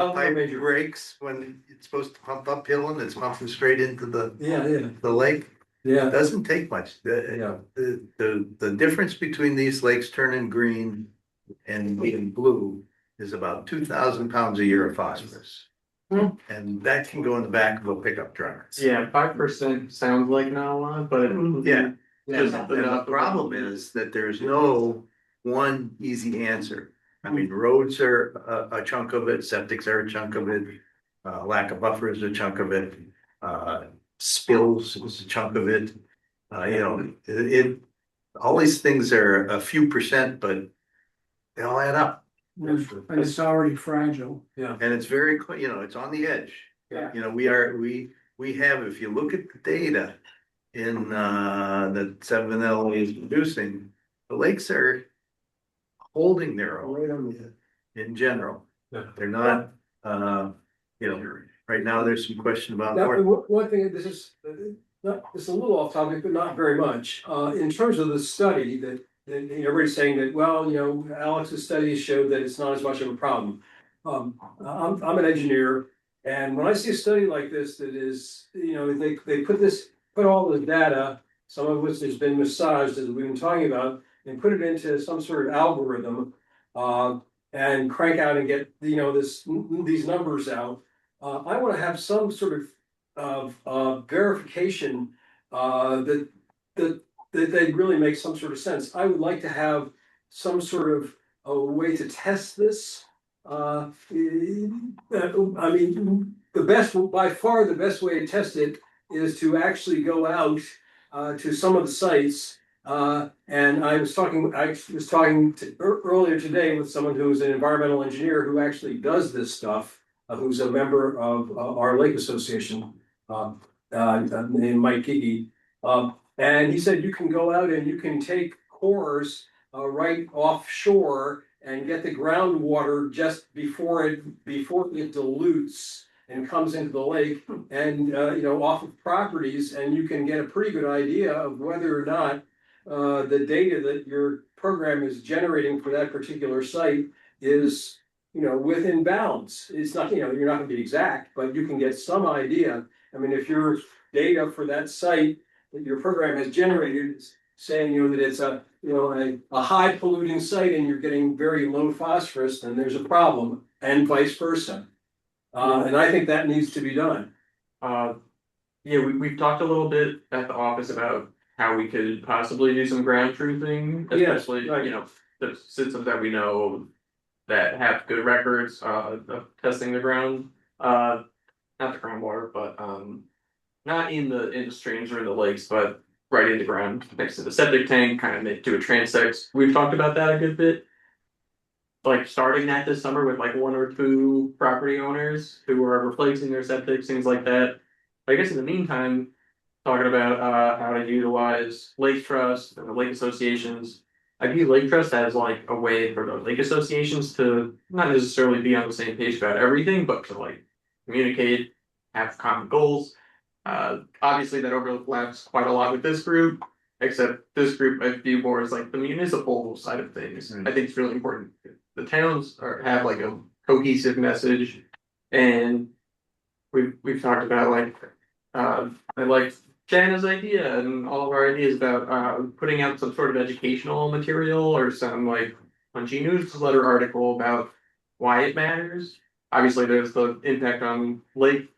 a pipe breaks, when it's supposed to pump uphill and it's pumping straight into the lake, Yeah. it doesn't take much. The difference between these lakes turning green and being blue is about 2,000 pounds a year of phosphorus. And that can go in the back of a pickup truck. Yeah, 5% sounds like not a lot, but. Yeah. Just And the problem is that there's no one easy answer. I mean, roads are a chunk of it, septics are a chunk of it, lack of buffer is a chunk of it, spills is a chunk of it. All these things are a few percent, but they all add up. and it's already fragile. Yeah. And it's very, you know, it's on the edge. Yeah. You know, we have, if you look at the data in, that 7L is producing, the lakes are holding their own Right on the edge. in general. Yeah. They're not, you know, right now there's some question about. Now, one thing, this is it's a little off topic, but not very much. In terms of the study that everybody's saying that, well, you know, Alex's studies showed that it's not as much of a problem. I'm an engineer, and when I see a study like this, that is, you know, they put all the data, some of which has been massaged, as we've been talking about, and put it into some sort of algorithm, and crank out and get, you know, these numbers out. I want to have some sort of verification that they really make some sort of sense. I would like to have some sort of a way to test this. I mean, by far the best way to test it is to actually go out to some of the sites. And I was talking earlier today with someone who is an environmental engineer who actually does this stuff, who's a member of our lake association, named Mike Gigi. And he said you can go out and you can take cores right offshore and get the groundwater just before it dilutes and comes into the lake, and you know, off of properties, and you can get a pretty good idea of whether or not the data that your program is generating for that particular site is, you know, within bounds. It's not, you know, you're not going to be exact, but you can get some idea. I mean, if your data for that site that your program has generated is saying, you know, that it's a, you know, a high polluting site and you're getting very low phosphorus, then there's a problem, and vice versa. And I think that needs to be done. Yeah, we've talked a little bit at the office about how we could possibly do some ground truthing, especially, right. you know, the systems that we know that have good records of testing the ground, not the groundwater, but not in the streams or in the lakes, but right in the ground next to the septic tank, kind of do a transect. We've talked about that a good bit. Like starting that this summer with like 1 or 2 property owners who are replacing their septic, things like that. I guess in the meantime, talking about how to utilize lake trust and the lake associations. I view lake trust as like a way for the lake associations to not necessarily be on the same page about everything, but to like communicate, have common goals. Obviously that overlaps quite a lot with this group, except this group I view more as like the municipal side of things. I think it's really important. The towns have like a cohesive message, and we've talked about like I like Jana's idea and all of our ideas about putting out some sort of educational material or some like punchy newsletter article about why it matters. Obviously, there's the impact on lake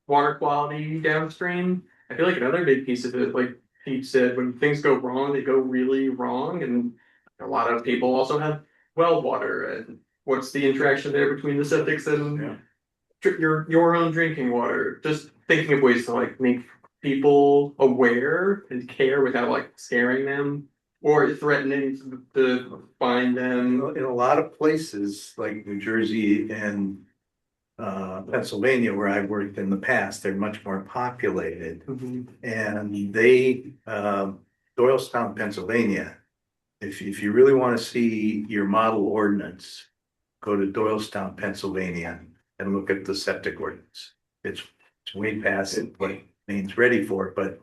water quality downstream. I feel like another big piece of it, like Pete said, when things go wrong, they go really wrong, and a lot of people also have well water, and what's the interaction there between the septics and your own drinking water? Just thinking of ways to like make people aware and care without like scaring them or threatening to find them. In a lot of places like New Jersey and Pennsylvania, where I've worked in the past, they're much more populated. And they, Doylestown, Pennsylvania, if you really want to see your model ordinance, go to Doylestown, Pennsylvania, and look at the septic ordinance. It's way past what Maine's ready for, but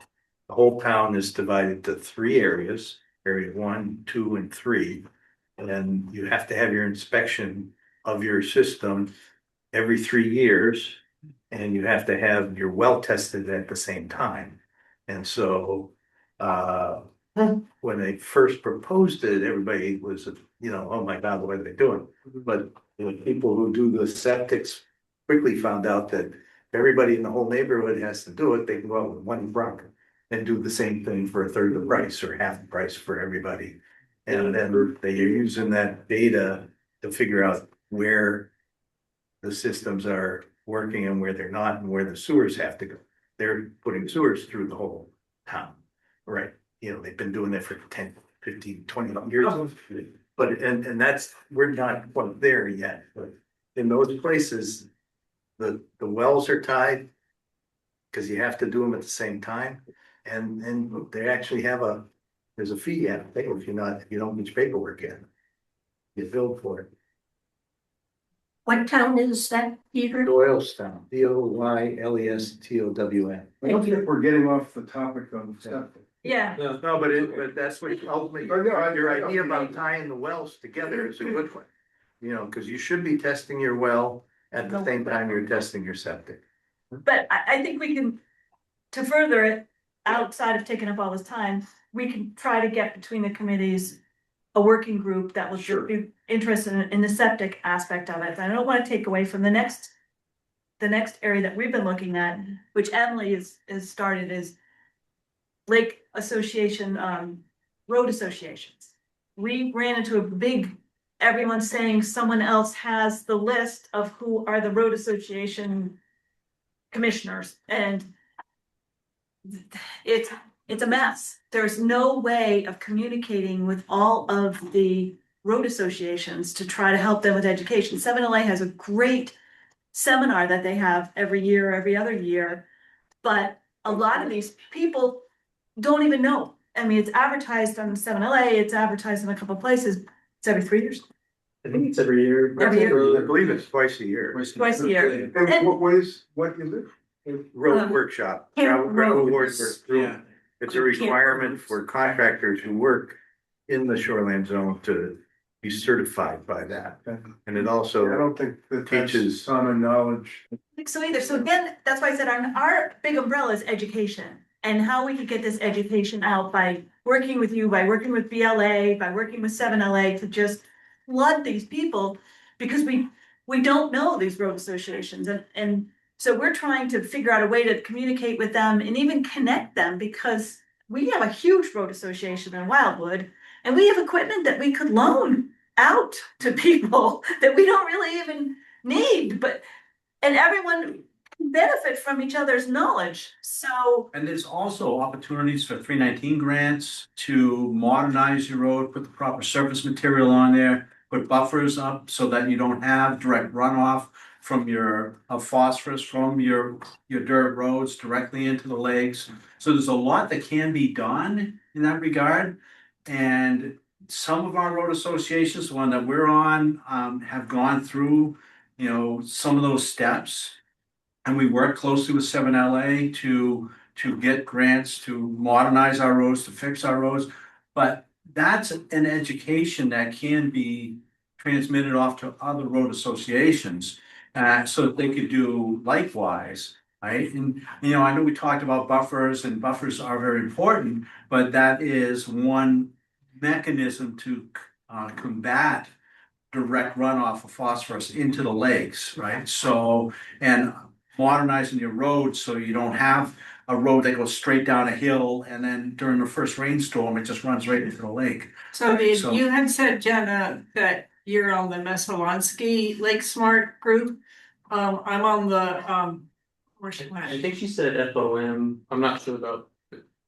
the whole town is divided to 3 areas, area 1, 2, and 3. And you have to have your inspection of your system every 3 years, and you have to have your well tested at the same time. And so when they first proposed it, everybody was, you know, oh my God, what are they doing? But the people who do the septics quickly found out that if everybody in the whole neighborhood has to do it, they can go out with 1 truck and do the same thing for a third of the price or half the price for everybody. And then they're using that data to figure out where the systems are working and where they're not, and where the sewers have to go. They're putting sewers through the whole town, right? You know, they've been doing it for 10, 15, 20 years. But, and that's, we're not quite there yet, but in those places, the wells are tied. Cause you have to do them at the same time, and they actually have there's a fee you have to pay if you don't get your paperwork in. You billed for it. What town is that, Peter? Doylestown, Doylestown. I don't think we're getting off the topic of septic. Yeah, No, but that's what ultimately, Oh, no, I- your I- idea about tying the wells together is a good one. You know, cause you should be testing your well at the same time you're testing your septic. but I think we can, to further it, outside of taking up all this time, we can try to get between the committees a working group that will Sure. be interested in the septic aspect of it. I don't wanna take away from the next area that we've been looking at, which Emily has started, is lake association, road associations. We ran into a big, everyone saying someone else has the list of who are the road association commissioners, and it's a mess. There's no way of communicating with all of the road associations to try to help them with education. 7LA has a great seminar that they have every year, every other year, but a lot of these people don't even know. I mean, it's advertised on 7LA, it's advertised in a couple of places. It's every 3 years. I think it's every year. Every year. I believe it's twice a year. Twice a year. And what is it? Road workshop. Camp Gravel roads. roads. Yeah. It's a requirement for contractors who work in the shoreline zone to be certified by that. And it I also don't think that that's teaches. common knowledge. I think so either. So again, that's why I said our big umbrella is education, and how we could get this education out by working with you, by working with BLA, by working with 7LA to just flood these people, because we don't know these road associations, and so we're trying to figure out a way to communicate with them and even connect them, because we have a huge road association in Wildwood, and we have equipment that we could loan out to people that we don't really even need, and everyone can benefit from each other's knowledge. So And there's also opportunities for 319 grants to modernize your road, put the proper surface material on there, put buffers up so that you don't have direct runoff from your phosphorus from your dirt roads directly into the lakes. So there's a lot that can be done in that regard. And some of our road associations, the one that we're on, have gone through, some of those steps. And we work closely with 7LA to get grants to modernize our roads, to fix our roads. But that's an education that can be transmitted off to other road associations, so that they could do likewise, right? And, I know we talked about buffers, and buffers are very important, but that is one mechanism to combat direct runoff of phosphorus into the lakes, right? So, and modernizing your roads so you don't have a road that goes straight down a hill, and then during the first rainstorm, it just runs right into the lake. So So- you had said, Jenna, that you're on the Messalonsky Lake Smart group. I'm on the, where's she? I think she said FOM. I'm not sure about.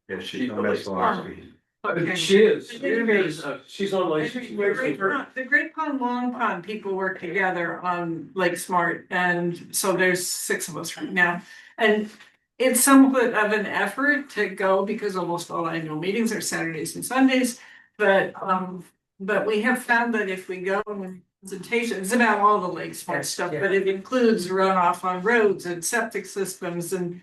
Yeah, she's on Messalonsky. Okay. She is. The She's on like. Great Pond, Long Pond people work together on Lake Smart, and so there's 6 of us right now. And it's somewhat of an effort to go, because almost all annual meetings are Saturdays and Sundays. But we have found that if we go and presentations about all the Lake Smart stuff, but it includes runoff on roads and septic systems and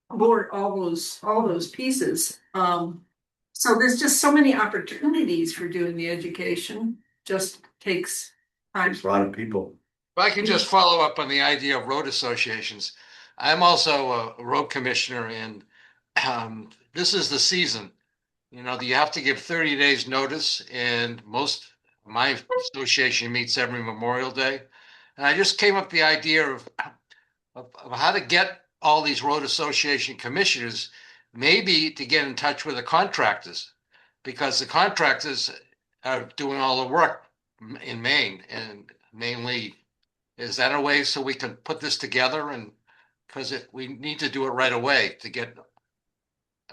board, all those pieces. So there's just so many opportunities for doing the education, just takes time. There's a lot of people. If I can just follow up on the idea of road associations, I'm also a road commissioner, and this is the season. You have to give 30 days notice, and my association meets every Memorial Day. And I just came up with the idea of how to get all these road association commissioners, maybe to get in touch with the contractors, because the contractors are doing all the work in Maine, and mainly, is that a way so we can put this together? And because we need to do it right away to get.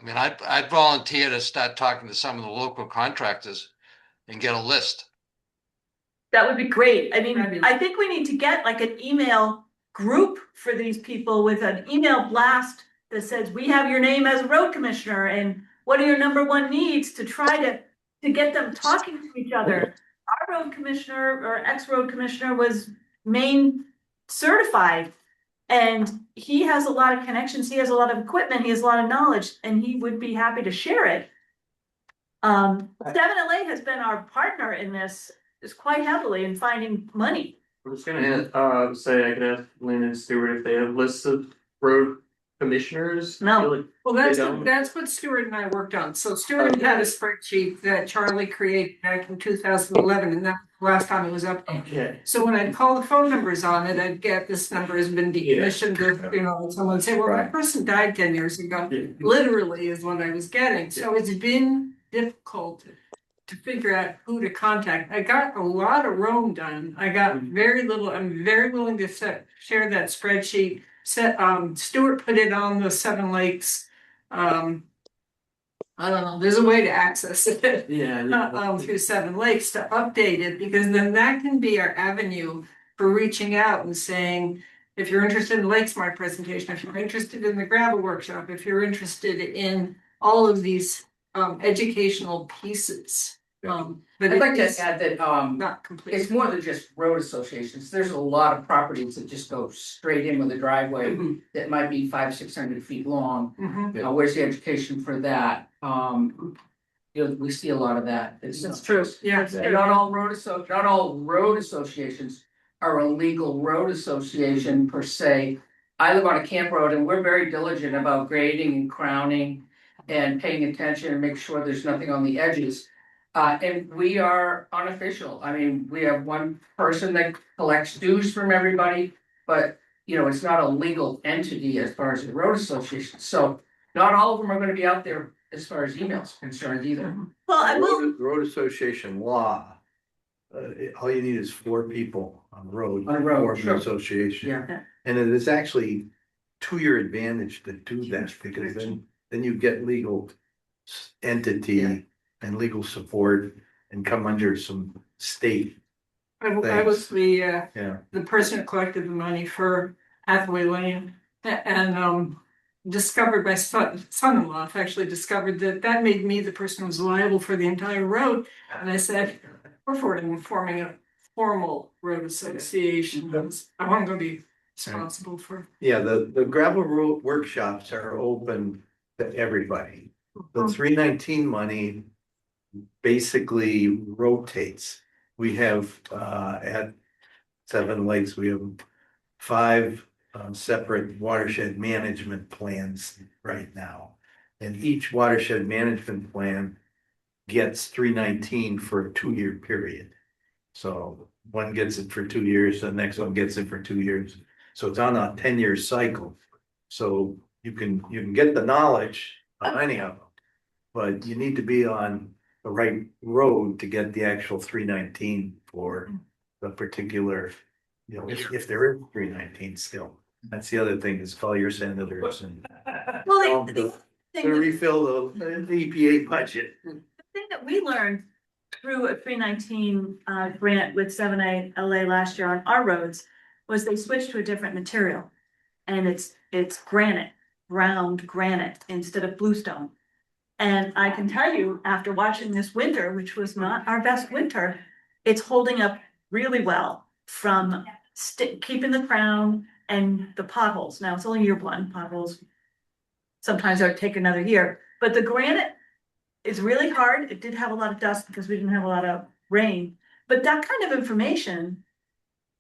I mean, I'd volunteer to start talking to some of the local contractors and get a list. That would be great. I mean, Fabulous. I think we need to get like an email group for these people with an email blast that says, we have your name as a road commissioner and what are your number one needs to try to get them talking to each other. Our road commissioner or ex-road commissioner was Maine certified. And he has a lot of connections, he has a lot of equipment, he has a lot of knowledge, and he would be happy to share it. 7LA has been our partner in this, is quite heavily in finding money. I'm just gonna say I can ask Lynn and Stuart if they have lists of road commissioners. No. I feel like Well, they don't. that's what Stuart and I worked on. So Stuart had a spreadsheet that Charlie created back in 2011, and that was the last time it was updated. Okay. So when I'd call the phone numbers on it, I'd get this number has been decommissioned, or, you know, someone would say, well, that person died 10 years ago. Literally is what I was getting. So it's been difficult to figure out who to contact. I got a lot of Rome done. I got very little. I'm very willing to share that spreadsheet. Stuart put it on the Seven Lakes. I don't know. There's a way to access it. Through Seven Lakes to update it, because then that can be our avenue for reaching out and saying, if you're interested in Lake Smart presentation, if you're interested in the gravel workshop, if you're interested in all of these educational pieces. But I'd like to it's add that, not complete. it's more than just road associations. There's a lot of properties that just go straight in with a driveway that might be 500-600 feet long. Mhm. Where's the education for that? You know, we see a lot of that. That's true. Yeah, it's And true. not all road associations are a legal road association per se. I live on a camp road and we're very diligent about grading and crowning and paying attention and make sure there's nothing on the edges. And we are unofficial. I mean, we have one person that collects dues from everybody, but you know, it's not a legal entity as far as the road association. So not all of them are gonna be out there as far as emails concerned either. Well, I will, Road association law, all you need is 4 people on the road. On the road, form an sure. association. Yeah. And it is actually to your advantage to do that, because then you get legal entity and legal support and come under some state. I was Yeah. the person who collected the money for Hathaway Lane, and discovered my son-in-law actually discovered that made me the person who was liable for the entire road. And I said, we're forming a formal road association. I want to be responsible for. Yeah, the gravel road workshops are open to everybody. The 319 money basically rotates. We have at Seven Lakes, we have 5 separate watershed management plans right now. And each watershed management plan gets 319 for a 2-year period. So one gets it for 2 years, the next one gets it for 2 years. So it's on a 10-year cycle. So you can get the knowledge on any of them, but you need to be on the right road to get the actual 319 for the particular, you know, if there is 319 still. That's the other thing, is call your senators and well, to the thing refill the EPA budget. thing that we learned through a 319 grant with 7LA last year on our roads was they switched to a different material. And it's granite, round granite instead of bluestone. And I can tell you, after watching this winter, which was not our best winter, it's holding up really well from keeping the crown and the potholes. Now, it's only year 1, potholes sometimes it take another year, but the granite is really hard. It did have a lot of dust because we didn't have a lot of rain, but that kind of information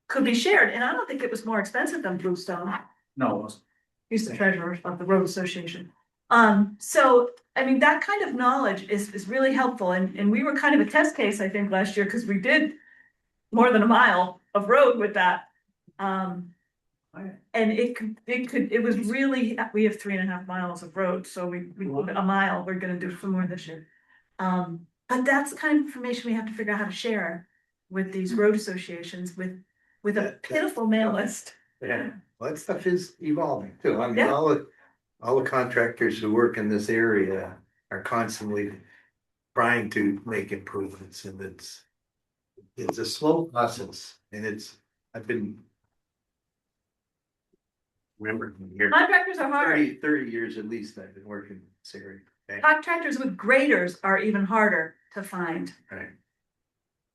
could be shared, and I don't think it was more expensive than bluestone. No, it wasn't. He's the treasurer of the road association. So I mean, that kind of knowledge is really helpful, and we were kind of a test case, I think, last year, because we did more than a mile of road with that. And it was really, we have 3.5 miles of road, so we a mile, we're gonna do some more this year. But that's the kind of information we have to figure out how to share with these road associations with a pitiful mail list. Yeah, well, that stuff is evolving too. I mean, Yeah. all the contractors who work in this area are constantly trying to make improvements and it's a slow process and I've been remember here Contractors are hard. 30 years at least I've been working in this area. Okay? Contractors with graders are even harder to find. Right.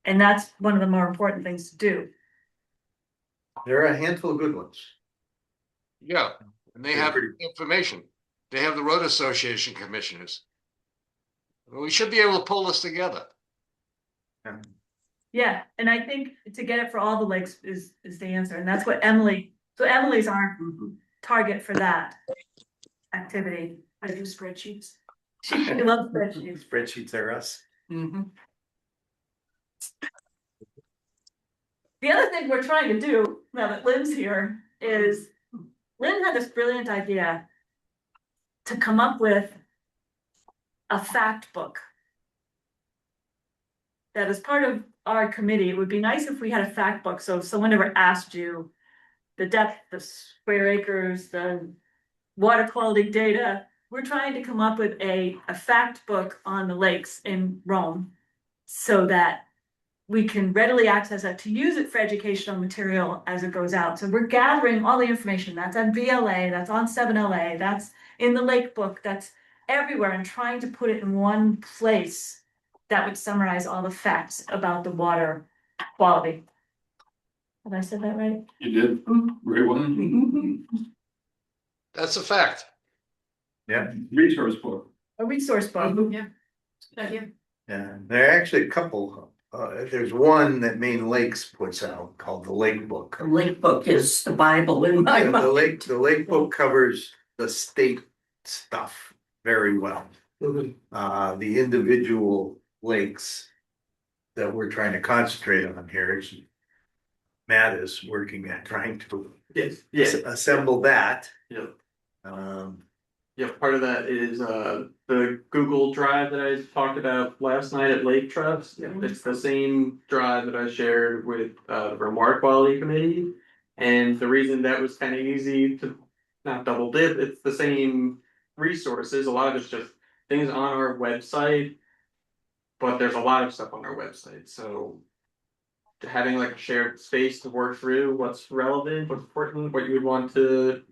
And that's one of the more important things to do. There are a handful of good ones. Yeah, and they have information. They have the road association commissioners. We should be able to pull this together. Yeah, and I think to get it for all the lakes is the answer, and that's what Emily's our target for that activity. I do spreadsheets. She loves spreadsheets. Spreadsheets are us. The other thing we're trying to do, now that Lynn's here, is Lynn had this brilliant idea to come up with a fact book. That as part of our committee, it would be nice if we had a fact book, so if someone ever asked you the depth, the square acres, the water quality data, we're trying to come up with a fact book on the lakes in Rome so that we can readily access it to use it for educational material as it goes out. So we're gathering all the information that's on VLA, that's on 7LA, that's in the lake book, that's everywhere, and trying to put it in one place that would summarize all the facts about the water quality. Have I said that right? You did very well. That's a fact. Yeah. Resource book. A resource book. Yeah. Yeah, there are actually a couple. There's one that Maine Lakes puts out called the Lake Book. The lake book is the Bible in my The mind. Lake Book covers the state stuff very well. The individual lakes that we're trying to concentrate on here is Matt is working at trying to assemble that. Yep. Um, Yeah, part of that is the Google Drive that I talked about last night at Lake Trust. It's the same drive that I shared with the Water Quality Committee. And the reason that was kind of easy to not double dip, it's the same resources. A lot of it's just things on our website, but there's a lot of stuff on our website. So having like a shared space to work through what's relevant, what's important, what you would want to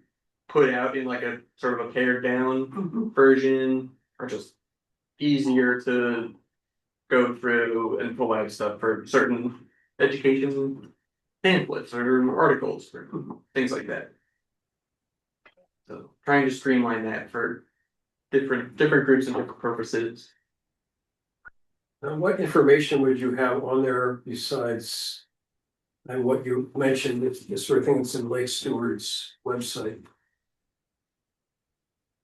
put out in like a sort of a pared down version, or just easier to go through and pull out stuff for certain education pamphlets or articles or things like that. So trying to streamline that for different groups and different purposes. What information would you have on there besides and what you mentioned, the sort of thing that's in Lake Stewart's website?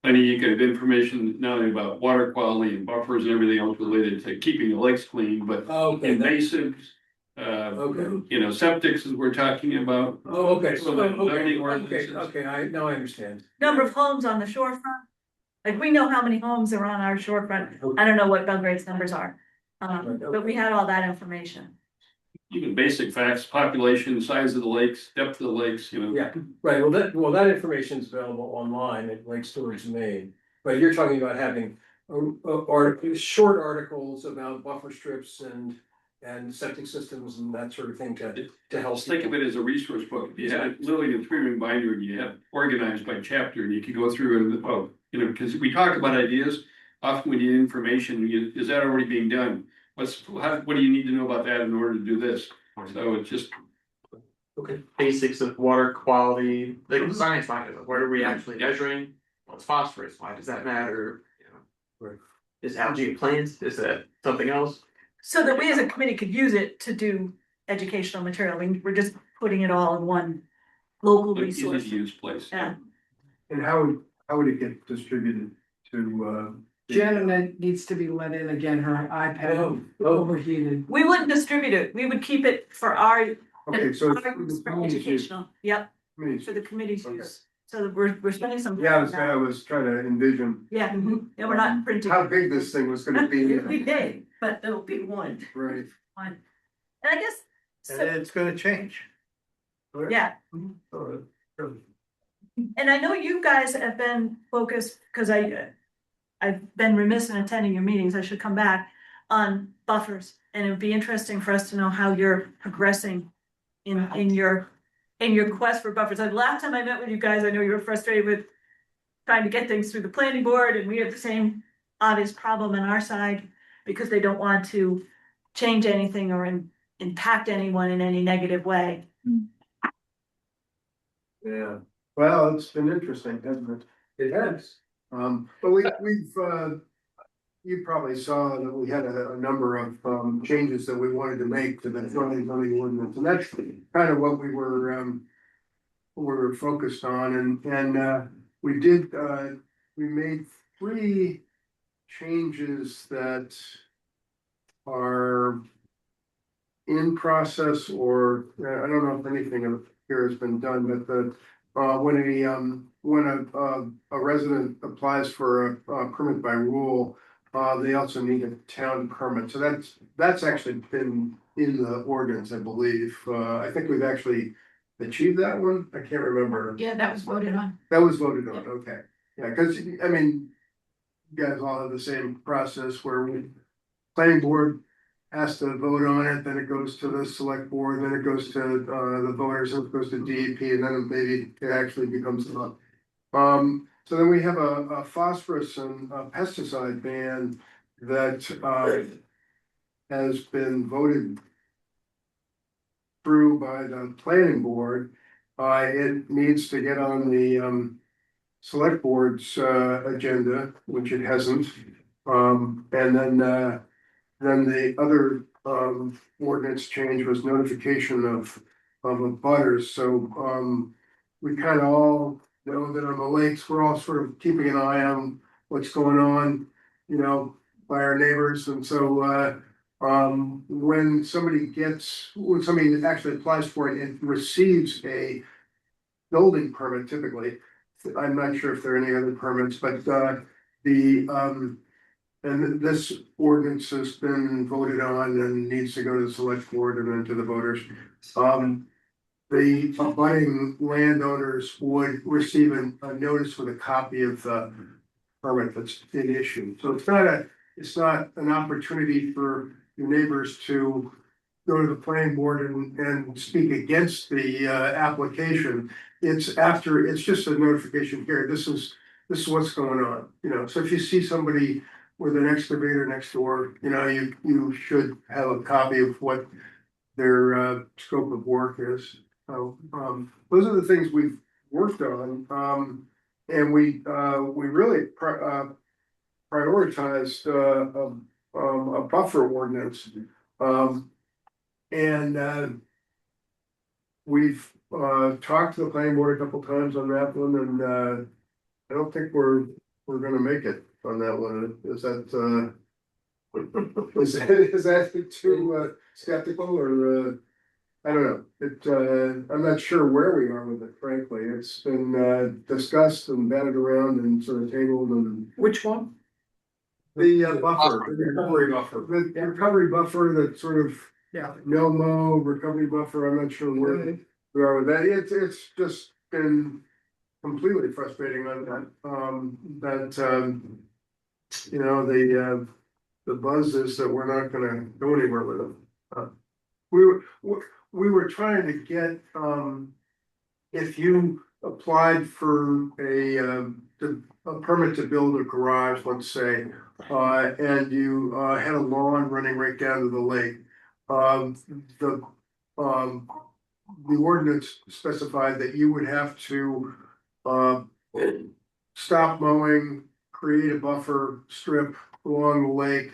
Any kind of information not only about water quality and buffers and everything else related to keeping the lakes clean, but invasives, septics as we're talking about. Oh, okay, okay, now I understand. Number of homes on the shorefront. Like, we know how many homes are on our shorefront. I don't know what Belgrade's numbers are. But we had all that information. Even basic facts, population, size of the lakes, depth of the lakes, Yeah, right, that information is available online at Lake Stewart's Maine, but you're talking about having short articles about buffer strips and septic systems and that sort of thing to help. Just think of it as a resource book. You have literally a 3-ring binder and you have organized by chapter and you can go through it, because we talk about ideas, often we need information, is that already being done? What do you need to know about that in order to do this? So it's just. Okay. Basics of water quality, like science behind it. What are we actually measuring? What's phosphorus? Why does that matter? Is algae a plant? Is that something else? So that we as a committee could use it to do educational material. We're just putting it all in one local resource. Easy to use place. Yeah. And how would it get distributed to, Janet needs to be let in again, her iPad overheated. We wouldn't distribute it. We would keep it for our. okay, so. For educational, yep, for the committee's use. So that we're spending some. Yeah, I was trying to envision Yeah, yeah, we're not printing. how big this thing was gonna be. It'll be big, but there'll be one. Right. One. And I guess. and it's gonna change. Yeah. And I know you guys have been focused, because I've been remiss in attending your meetings, I should come back. on buffers. And it would be interesting for us to know how you're progressing in your quest for buffers. The last time I met with you guys, I know you were frustrated with trying to get things through the planning board, and we have the same obvious problem on our side because they don't want to change anything or impact anyone in any negative way. Yeah, well, it's been interesting, hasn't it? It has. But we've, you probably saw that we had a number of, changes that we wanted to make to the zoning ordinance, and that's kind of what we were focused on, and we did, we made 3 changes that are in process, or I don't know if anything here has been done, but when a resident applies for a permit by rule, they also need a town permit. So that's actually been in the ordinance, I believe. I think we've actually achieved that one. I can't remember. Yeah, that was voted on. That was voted on, okay. Yeah, because, I mean, you guys all have the same process where planning board has to vote on it, then it goes to the select board, then it goes to the voters, and it goes to DEP, and then maybe it actually becomes law. So then we have a phosphorus and a pesticide ban that has been voted through by the planning board. It needs to get on the select board's agenda, which it hasn't. And then the other ordinance change was notification of abutters. So we kind of all know that on the lakes, we're all sort of keeping an eye on what's going on, you know, by our neighbors. And so when somebody actually applies for it and receives a building permit, typically, I'm not sure if there are any other permits, but and this ordinance has been voted on and needs to go to the select board and then to the voters. The abutting landowners would receive a notice with a copy of the permit that's been issued. So it's not an opportunity for your neighbors to go to the planning board and speak against the application. It's just a notification here. This is what's going on, you know. So if you see somebody with an excavator next door, you know, you should have a copy of what their scope of work is. So those are the things we've worked on. And we really prioritized a buffer ordinance. And we've talked to the planning board a couple times on that one, and I don't think we're gonna make it on that one. Is that too skeptical, or I don't know. I'm not sure where we are with it, frankly. It's been discussed and batted around and sort of tabled. And Which one? the buffer, the recovery buffer, the recovery buffer, that sort of no mow recovery buffer. I'm not sure where we are with that. It's just been completely frustrating on that. You know, the buzz is that we're not gonna go anywhere with it. We were trying to get, if you applied for a permit to build a garage, let's say, and you had a lawn running right down to the lake, the ordinance specified that you would have to stop mowing, create a buffer strip along the lake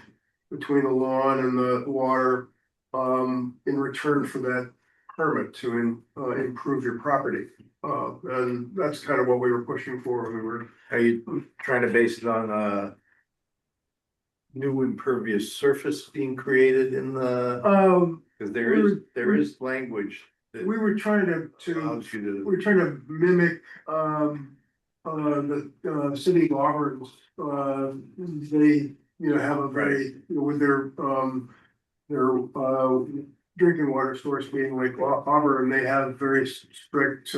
between the lawn and the water, in return for that permit to improve your property. And that's kind of what we were pushing for. Are you trying to base it on new impervious surface being created in the? Because there is language. We were trying to we're trying to mimic the city of Auburn's. They, you know, have a very, you know, with their drinking water source being Lake Auburn, they have very strict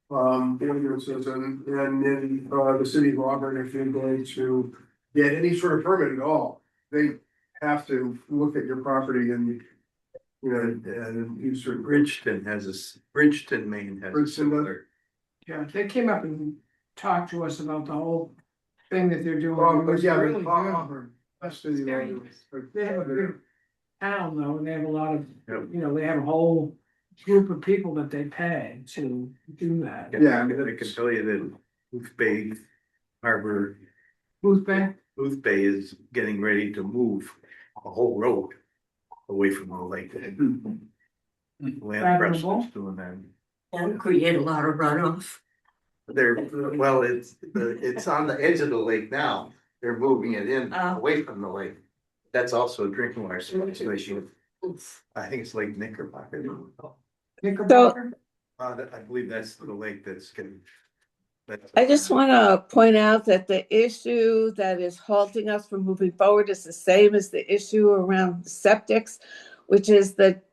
ordinances, and in the city of Auburn, if you're going to get any sort of permit at all, they have to look at your property and, you know, and you sort of. Bridgeton has Bridgeton, Maine has. a Bridgeton does? similar- Yeah, they came up and talked to us about the whole thing that they're doing. Oh, It but was yeah, really but good. Auburn, that's the. They have a good town though, and they have a lot of, Yep. you know, they have a whole group of people that they pay to do that. Yeah. I can tell you that Booth Bay Harbor, Booth Bay? Booth Bay is getting ready to move a whole road away from the lake. Land Trust is doing that. And create a lot of runoff. They're, well, it's on the edge of the lake now. They're moving it in away from the lake. That's also a drinking water situation. I think it's Lake Knickerbocker. Knickerbocker? I believe that's the lake that's getting. I just want to point out that the issue that is halting us from moving forward is the same as the issue around septics, which is that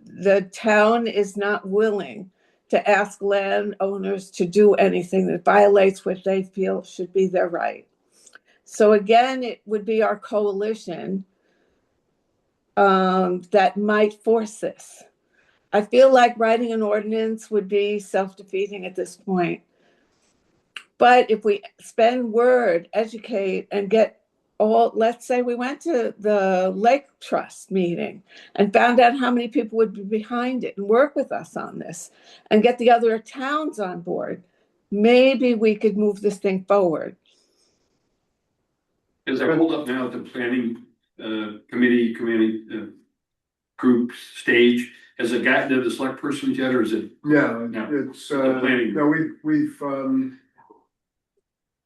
the town is not willing to ask landowners to do anything that violates what they feel should be their right. So again, it would be our coalition that might force this. I feel like writing an ordinance would be self-defeating at this point. But if we spend word, educate, and get all, let's say we went to the Lake Trust meeting and found out how many people would be behind it and work with us on this and get the other towns on board, maybe we could move this thing forward. Is there hold up now at the planning committee group stage? Has it gotten to the select persons yet, or is it? No, No. it's, The planning. no,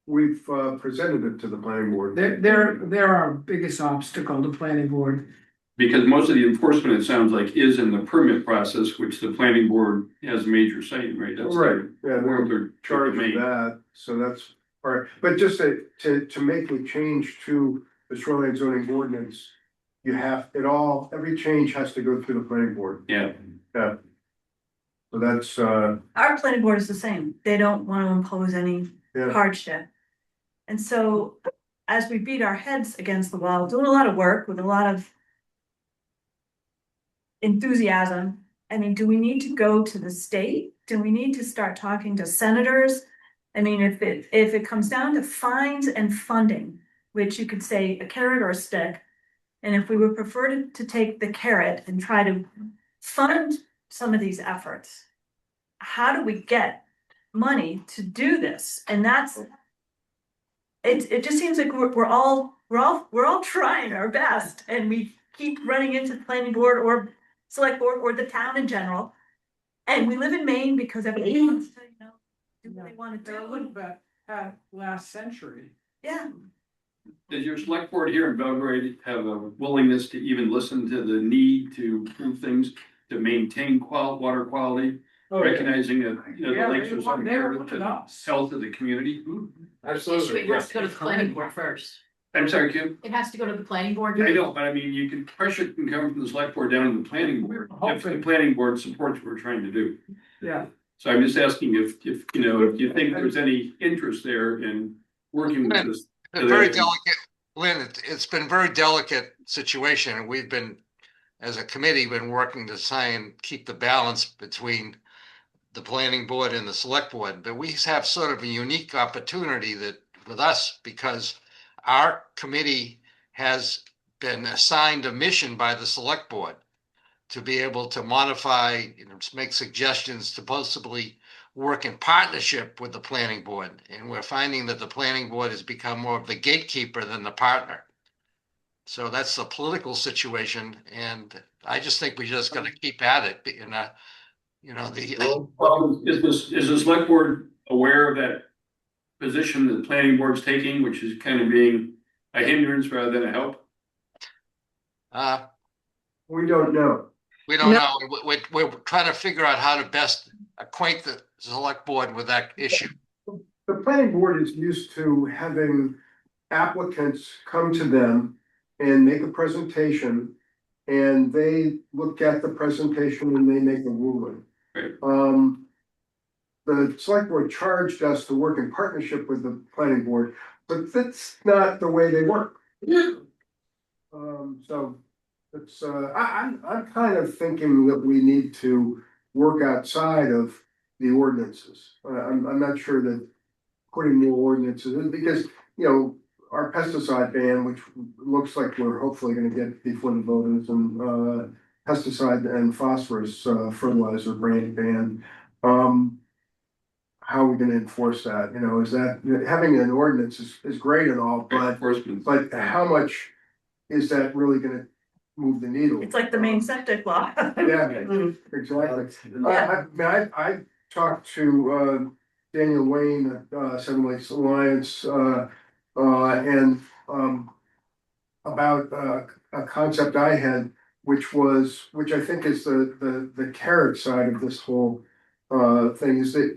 we've presented it to the planning board. They're our biggest obstacle, the planning board. Because most of the enforcement, it sounds like, is in the permit process, which the planning board has a major say in, right? That's Right, yeah, Their, they're charged with domain. that, so that's part, but just to make a change to the shoreline zoning ordinance. You have it all, every change has to go through the planning board. Yeah. Yeah. So that's, Our planning board is the same. They don't want to impose any yeah, hardship. And so as we beat our heads against the wall, doing a lot of work with a lot of enthusiasm. I mean, do we need to go to the state? Do we need to start talking to senators? I mean, if it comes down to fines and funding, which you could say a carrot or a stick. And if we would prefer to take the carrot and try to fund some of these efforts, how do we get money to do this? And that's, it just seems like we're all trying our best, and we keep running into the planning board or select board or the town in general. And we live in Maine because everybody wants to, you know, do what they want to They're a do. little bit last century. Yeah. Does your select board here in Belgrade have a willingness to even listen to the need to improve things, to maintain water quality? Recognizing that, you know, Yeah, the lakes they are so want important to to us. health of the community? Absolutely. It has to go to the planning board first. I'm sorry, Kim? It has to go to the planning board. I know, but I mean, you can, pressure can come from the select board down to the planning board, if the planning board supports what we're trying to do. Yeah. So I'm just asking if you know, if you think there's any interest there in working with this. It's a very delicate, Lynn, it's been a very delicate situation, and we've been, as a committee, been working to try and keep the balance between the planning board and the select board, but we have sort of a unique opportunity that with us, because our committee has been assigned a mission by the select board to be able to modify, you know, to make suggestions to possibly work in partnership with the planning board. And we're finding that the planning board has become more of the gatekeeper than the partner. So that's the political situation. And I just think we just gotta keep at it, you know, Is the select board aware of that position that the planning board's taking, which is kind of being a hindrance rather than a help? we don't know. We don't know. We're trying to figure out how to best acquaint the select board with that issue. The planning board is used to having applicants come to them and make a presentation. And they look at the presentation and they make a ruling. Right. The select board charged us to work in partnership with the planning board, but that's not the way they work. So it's, I'm kind of thinking that we need to work outside of the ordinances. I'm not sure that putting new ordinances in, because, you know, our pesticide ban, which looks like we're hopefully gonna get before the voters, and, pesticide and phosphorus, fertilizer ban. How are we gonna enforce that? You know, is that, having an ordinance is great and all, but how much is that really gonna move the needle? It's like the main septic law. Yeah, exactly. I talked to Daniel Wayne at Seven Lakes Alliance and about a concept I had, which I think is the carrot side of this whole thing, is that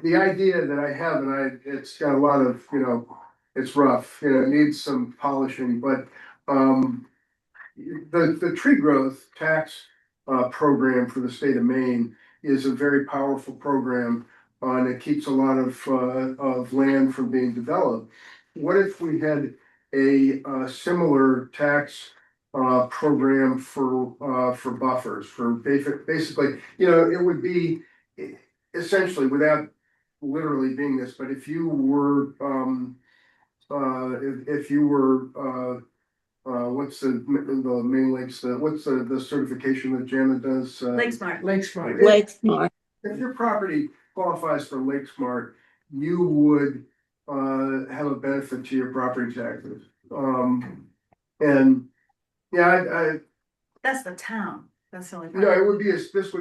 the idea that I have, and it's got a lot of, you know, it's rough, you know, it needs some polishing, but the tree growth tax program for the state of Maine is a very powerful program, and it keeps a lot of land from being developed. What if we had a similar tax program for buffers, for basically, you know, it would be essentially, without literally being this, but if you were if you were what's the main lakes, what's the certification that Jana does? Lake Smart. Lake Smart. Lake Smart. If your property qualifies for Lake Smart, you would have a benefit to your property taxes. And yeah, That's the town. That's the only. no, it would be this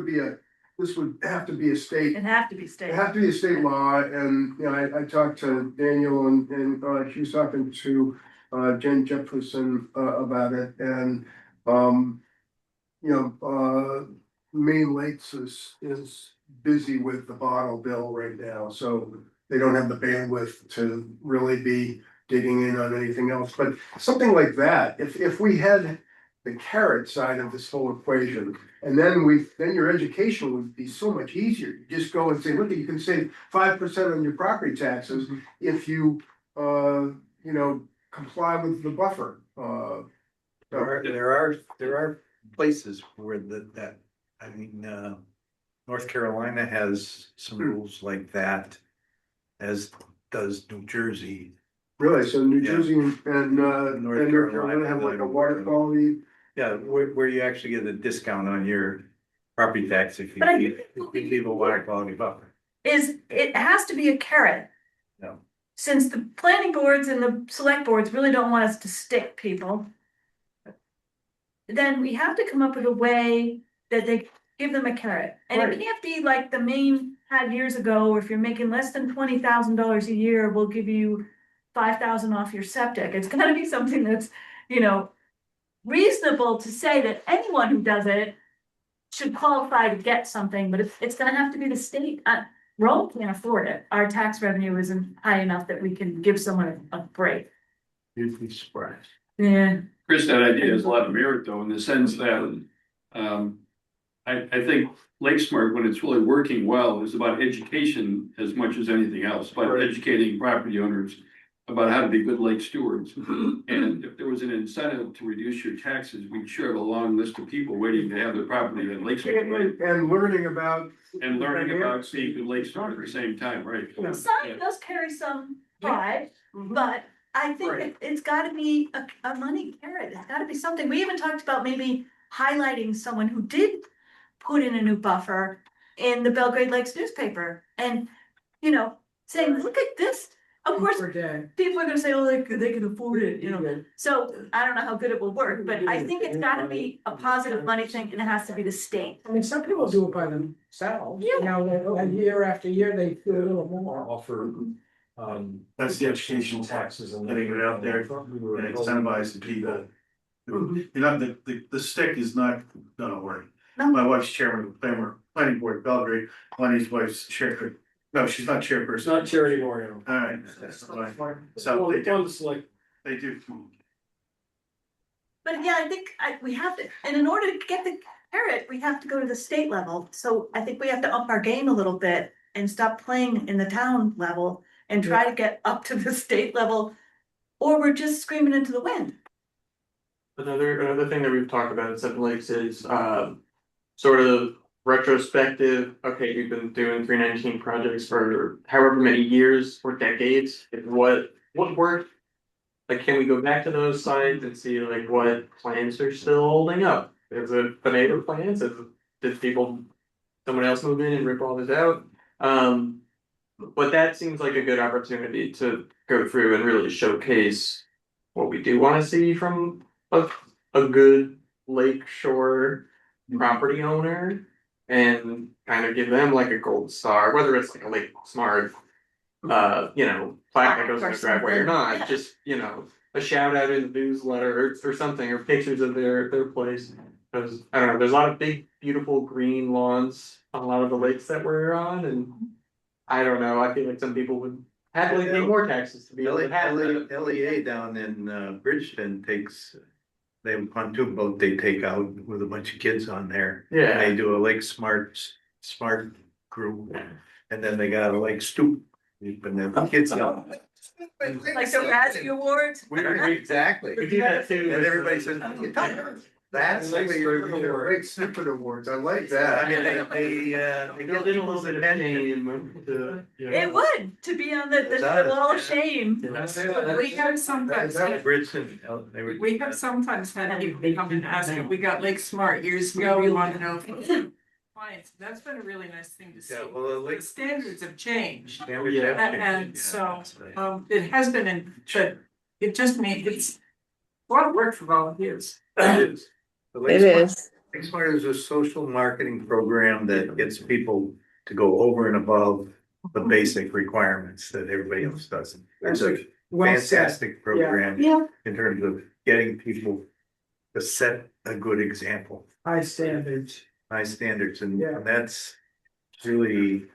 would have to be a state. It'd have to be state. It have to be a state law, and, you know, I talked to Daniel and she was talking to Jen Jefferson about it, and you know, Maine Lakes is busy with the bottle bill right now, so they don't have the bandwidth to really be digging in on anything else. But something like that, if we had the carrot side of this whole equation, and then your education would be so much easier. You just go and say, look, you can save 5% on your property taxes if you you know, comply with the buffer. There are places where I mean, North Carolina has some rules like that, as does New Jersey. Really, so New Yeah. Jersey and North Carolina have like a water quality. Yeah, where you actually get a discount on your property tax if you But I leave a water quality buffer. It has to be a carrot. No. Since the planning boards and the select boards really don't want us to stick people, then we have to come up with a way that they give them a carrot. And it can't be like the Maine had years ago, where if you're making less than $20,000 a year, we'll give you 5,000 off your septic. It's gotta be something that's, you know, reasonable to say that anyone who does it should qualify to get something, but it's gonna have to be the state. Rome can't afford it. Our tax revenue isn't high enough that we can give someone a break. You'd be surprised. Yeah. Chris, that idea has a lot of merit though, in the sense that, I think Lake Smart, when it's really working well, is about education as much as anything else, about educating property owners about how to be good lake stewards. And if there was an incentive to reduce your taxes, we'd sure have a long list of people waiting to have their property at Lake Smart. And learning about. And learning about being good lake steward at the same time, right? Some does carry some pride, but I think it's gotta be a money carrot. It's gotta be something. We even talked about maybe highlighting someone who did put in a new buffer in the Belgrade Lakes newspaper and, you know, saying, look at this. Of course, people are gonna say, oh, they can afford it, you know. So I don't know how good it will work, but I think it's gotta be a positive money thing and it has to be the state. I mean, some people do it by themselves, you know, and year after year, they do a little more. Offer, that's the education taxes and getting it out there and incentivize the people. You know, the stick is not gonna work. No. My wife's chairman of the planning board, Belgrade, Lenny's wife's chair. No, she's not chairperson. It's not chair anymore, All right, that's fine. So Well, they it's do, on the select. they do. But yeah, I think we have to, and in order to get the carrot, we have to go to the state level. So I think we have to up our game a little bit and stop playing in the town level and try to get up to the state level. Or we're just screaming into the wind. Another thing that we've talked about at Seven Lakes is sort of retrospective. Okay, we've been doing 319 projects for however many years or decades. What worked? Like, can we go back to those sites and see like what plans are still holding up? Is it the neighbor plans? Did someone else move in and rip all this out? But that seems like a good opportunity to go through and really showcase what we do want to see from a good lake shore property owner and kind of give them like a gold star, whether it's like a Lake Smart plaque that goes in the driveway or not, just a shout out in the newsletter or something, or pictures of their place. Because I don't know, there's a lot of big, beautiful green lawns on a lot of the lakes that we're on, and I don't know, I feel like some people would happily pay more taxes to be able to have that. LEA down in Bridgeton they have a pontoon boat they take out with a bunch of kids on there. Yeah. And they do a Lake Smart group, and then they got a Lake Stoop, and the kids go. Like the Razzie Awards? Exactly. We do that too. And everybody says, that's Lake Snippet Awards, I like that. I mean, they get people's attention. It would, to be on the wall of shame. We have sometimes, Bridgeton, we have sometimes had people come and ask if we got Lake Smart years ago, we want to know if clients, that's been a really nice thing to see. Yeah, well, The standards have changed. Yeah. And so, it has been, but it just means it's a lot of work for volunteers. It is. It is. Lake Smart is a social marketing program that gets people to go over and above the basic requirements that everybody else does. It's a fantastic program in terms of getting people to set a good example. High standards. High standards, and that's really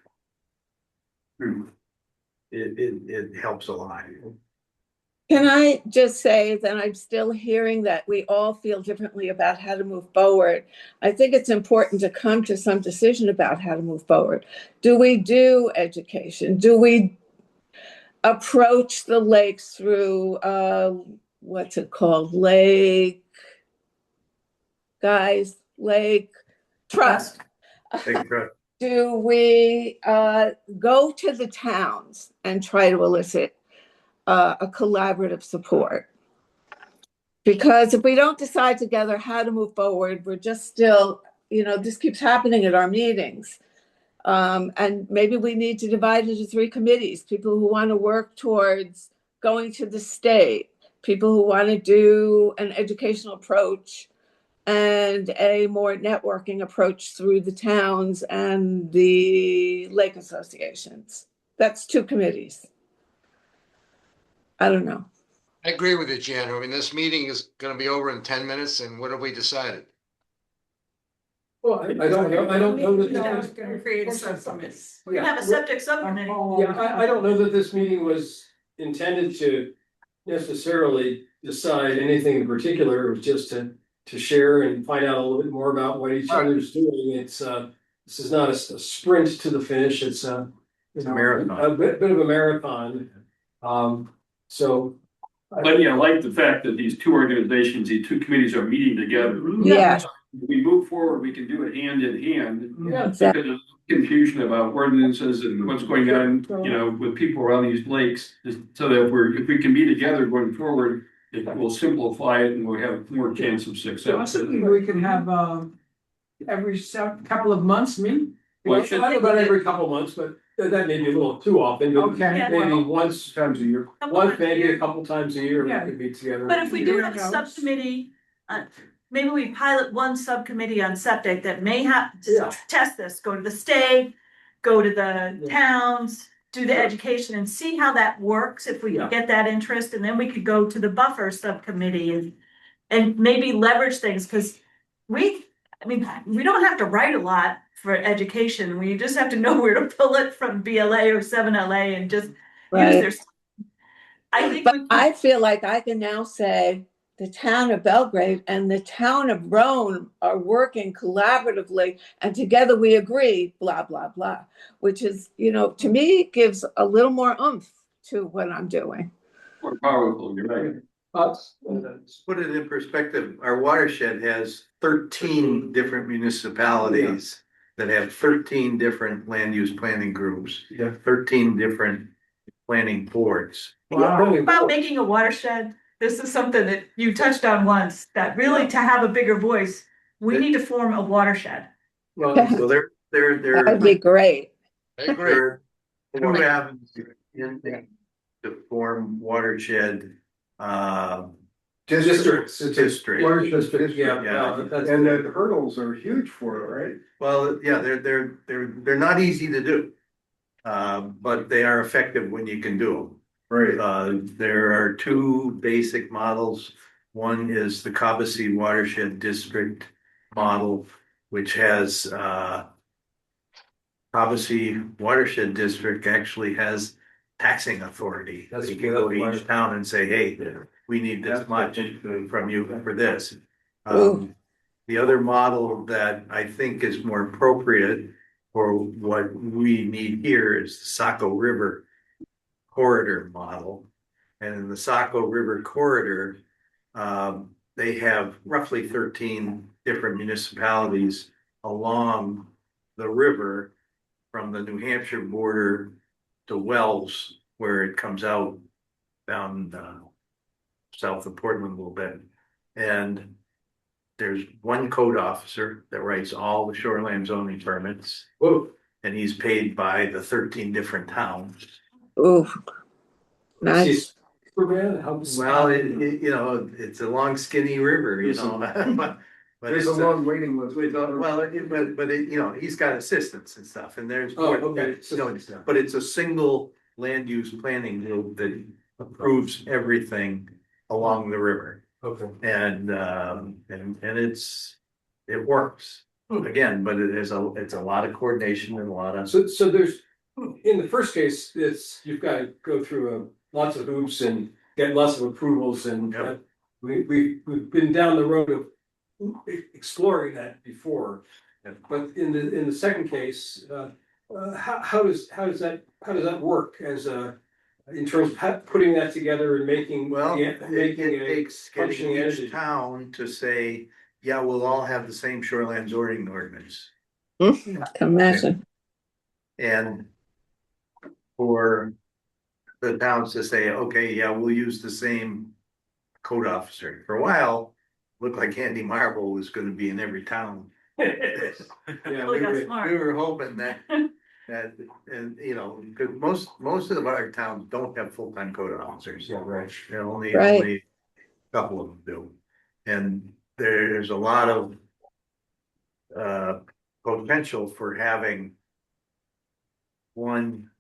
it helps a lot. Can I just say that I'm still hearing that we all feel differently about how to move forward. I think it's important to come to some decision about how to move forward. Do we do education? Do we approach the lakes through, what's it called? Lake Trust. Do we go to the towns and try to elicit a collaborative support? Because if we don't decide together how to move forward, we're just still, this keeps happening at our meetings. And maybe we need to divide into 3 committees: people who want to work towards going to the state, people who want to do an educational approach, and a more networking approach through the towns and the lake associations. That's 2 committees. I don't know. I agree with you, Jan. I mean, this meeting is gonna be over in 10 minutes, and what have we decided? Well, I don't know that. I was gonna create a subcommittee. We have a septic subcommittee. I don't know that this meeting was intended to necessarily decide anything in particular. It was just to share and find out a little bit more about what each other's doing. It's this is not a sprint to the finish. It's a marathon. A bit of a marathon. So. But yeah, I like the fact that these 2 organizations, these 2 committees are meeting together. Yeah. If we move forward, we can do it hand in hand. Yeah. Because of confusion about ordinances and what's going on, with people around these lakes, so that if we can be together going forward, it will simplify it and we'll have more chance of success. Possibly we can have every couple of months meet. Well, I don't know about every couple months, but that may be a little too often. But Okay. maybe once times a year, maybe a couple times a year, we Yeah. could be together. But if we do have a subcommittee, maybe we pilot one subcommittee on septic that may have to test this, go to the state, go to the towns, do the education and see how that works, if we get that interest, and then we could go to the buffer subcommittee and maybe leverage things, because we don't have to write a lot for education. We just have to know where to pull it from BLA or 7LA and just use their. I feel like I can now say the town of Belgrade and the town of Rome are working collaboratively, and together we agree, blah, blah, blah, which is, to me, gives a little more oomph to what I'm doing. More powerful, you're right. Put it in perspective, our watershed has 13 different municipalities that have 13 different land use planning groups. Yeah. 13 different planning boards. About making a watershed, this is something that you touched on once, that really to have a bigger voice, we need to form a watershed. Well, so they're That'd be great. I agree. There are two avenues to form watershed, Districts. It's a district. large district. Yeah, Yeah. And the hurdles are huge for it, right? Well, yeah, they're not easy to do. But they are effective when you can do them. Right. There are two basic models. One is the Cobussy Watershed District model, which has, Cobussy Watershed District actually has taxing authority. That's- You can go to that's each town and say, hey, we need this That's much what- from you for this. Ooh. The other model that I think is more appropriate for what we need here is the Saco River corridor model. And in the Saco River corridor, they have roughly 13 different municipalities along the river from the New Hampshire border to Wells, where it comes out down south of Portland a little bit. And there's one code officer that writes all the shoreline zoning permits. Whoa. And he's paid by the 13 different towns. Ooh. Nice. Well, you know, it's a long skinny river, you know. But There's it's a long waiting list. well, you know, he's got assistants and stuff, and there's. Oh, okay. You know, but it's a single land use planning group that approves everything along the river. Okay. And it works. Again, but it's a lot of coordination and a lot of. So there's, in the first case, you've got to go through lots of hoops and get lots of approvals and Yep. we've been down the road of exploring that before. Yep. But in the second case, how does that work as in terms of putting that together and making Well, it making a takes getting functioning entity? each town to say, yeah, we'll all have the same shoreline zoning ordinance. Can imagine. And for the towns to say, okay, yeah, we'll use the same code officer. For a while, looked like Andy Marble was gonna be in every town. Yeah, Really got smart. We were hoping that, and you know, because most of our towns don't have full-time code officers. Yeah, right. There are only Right. a couple of them do. And there's a lot of potential for having one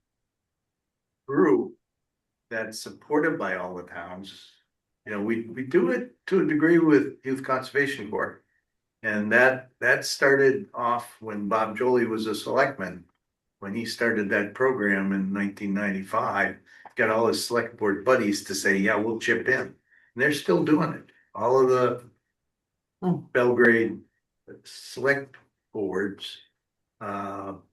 group that's supported by all the towns. You know, we do it to a degree with Youth Conservation Corps. And that started off when Bob Jolie was a selectman. When he started that program in 1995, got all his select board buddies to say, yeah, we'll chip in. And they're still doing it. All of the Belgrade select boards,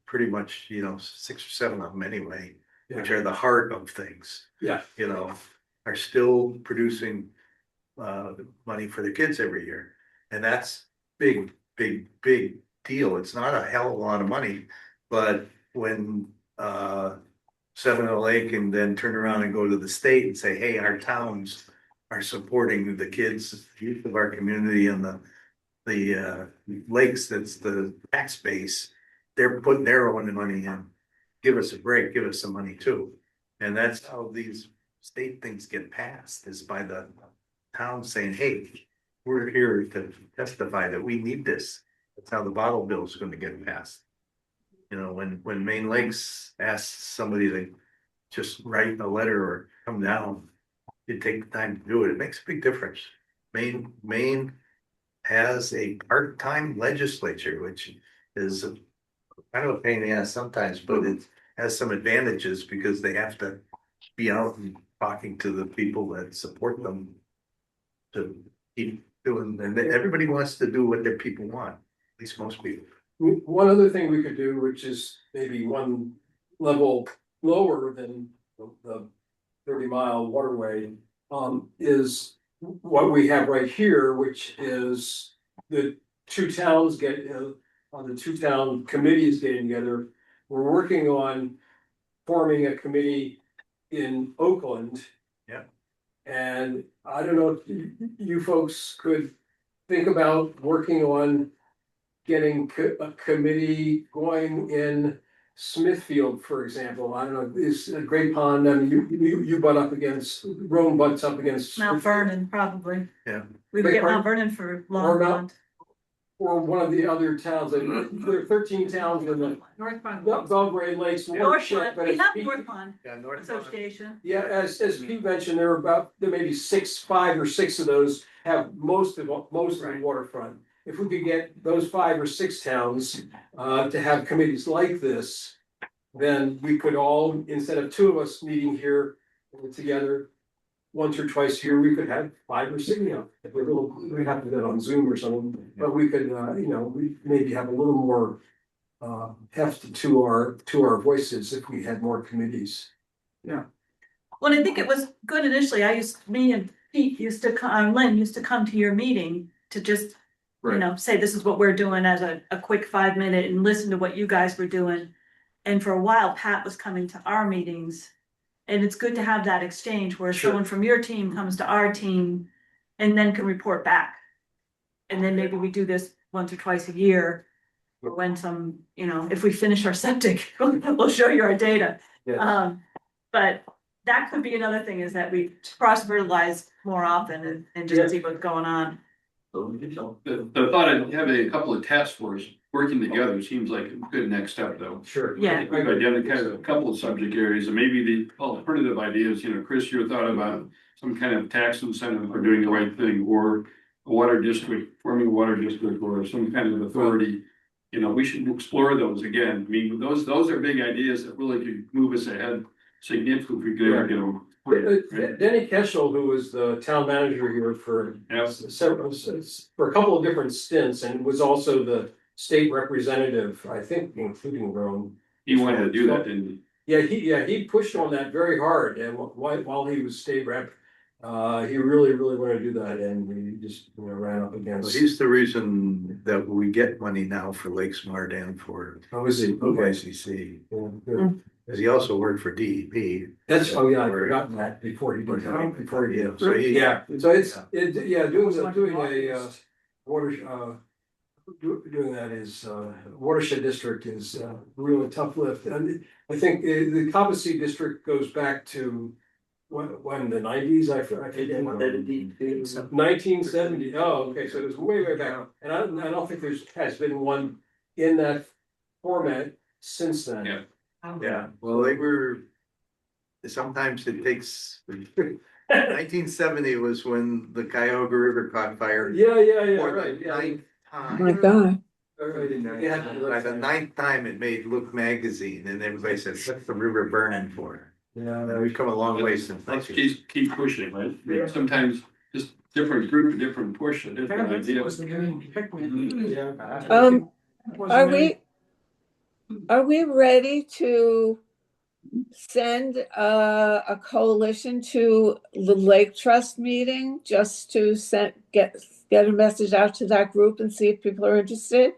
pretty much, you know, 6 or 7 of them anyway, which are the heart of things. Yeah. You know, are still producing money for the kids every year. And that's big deal. It's not a hell of a lot of money, but when Seminole Lake can then turn around and go to the state and say, hey, our towns are supporting the kids, youth of our community and the lakes, that's the tax base, they're putting their own money in. Give us a break, give us some money too. And that's how these state things get passed, is by the town saying, hey, we're here to testify that we need this. That's how the bottle bill is gonna get passed. You know, when Maine Lakes asks somebody to just write a letter or come down, you take the time to do it, it makes a big difference. Maine has a part-time legislature, which is kind of a pain in the ass sometimes, but it has some advantages because they have to be out and talking to the people that support them to keep doing, and everybody wants to do what their people want, at least most people. One other thing we could do, which is maybe one level lower than the 30-mile waterway, is what we have right here, which is the two towns on the two town committees getting together. We're working on forming a committee in Oakland. Yep. And I don't know if you folks could think about working on getting a committee going in Smithfield, for example. I don't know, is Great Pond, I mean, you butt up against, Rome butts up against. Mount Vernon, probably. Yeah. We would get Mount Vernon for long pond. Or one of the other towns, there are 13 towns in the North Pond. Belgrade Lakes. North Pond, we have Pete- North Pond Yeah, North. Association. Yeah, as Pete mentioned, there may be 5 or 6 of those have most of the waterfront. If we could get those 5 or 6 towns to have committees like this, then we could all, instead of 2 of us meeting here together once or twice a year, we could have 5 or 6, if we have to do that on Zoom or something, but we could, we maybe have a little more heft to our voices if we had more committees. Well, I think it was good initially. Me and Pete used to come, Lynn used to come to your meeting to just, say this is what we're doing as a quick 5-minute and listen to what you guys were doing. And for a while, Pat was coming to our meetings. And it's good to have that exchange where someone from your team comes to our team and then can report back. And then maybe we do this once or twice a year. Or when if we finish our septic, we'll show you our data. But that could be another thing, is that we cross fertilize more often and just see what's going on. The thought of having a couple of task forces working together seems like a good next step, though. Sure. Yeah. We've identified a couple of subject areas, and maybe the alternative ideas, Chris, your thought about some kind of tax incentive for doing the right thing, or a water district, forming a water district, or some kind of authority. We should explore those again. I mean, those are big ideas that really could move us ahead significantly if we could ever get them. Denny Keschel, who was the town manager here for for a couple of different stints, and was also the state representative, I think, including Rome. He wanted to do that, didn't he? Yeah, he pushed on that very hard, and while he was state rep, he really wanted to do that, and we just ran up Well, against. he's the reason that we get money now for Lake Smart and for How is he? Okay. OICC. Because he also worked for DEP. I'd forgotten that before he did that, before he did. So he- Doing a water, doing that is, watershed district is really tough lift. And I think the Cobussy district goes back to when the 90s, I forget. 1970. Oh, okay, so it was way back. And I don't think has been one in that format since then. Yeah. Yeah, well, sometimes it takes, 1970 was when the Cuyahoga River caught fire. Yeah, For right. the ninth Oh my time. God. By the 9th time, it made Look magazine, and everybody said, what's the river burning for? Yeah. We've come a long way since. Let's keep pushing, right? I mean, sometimes just different group, different push, a different idea. Are we ready to send a coalition to the Lake Trust meeting just to get a message out to that group and see if people are interested?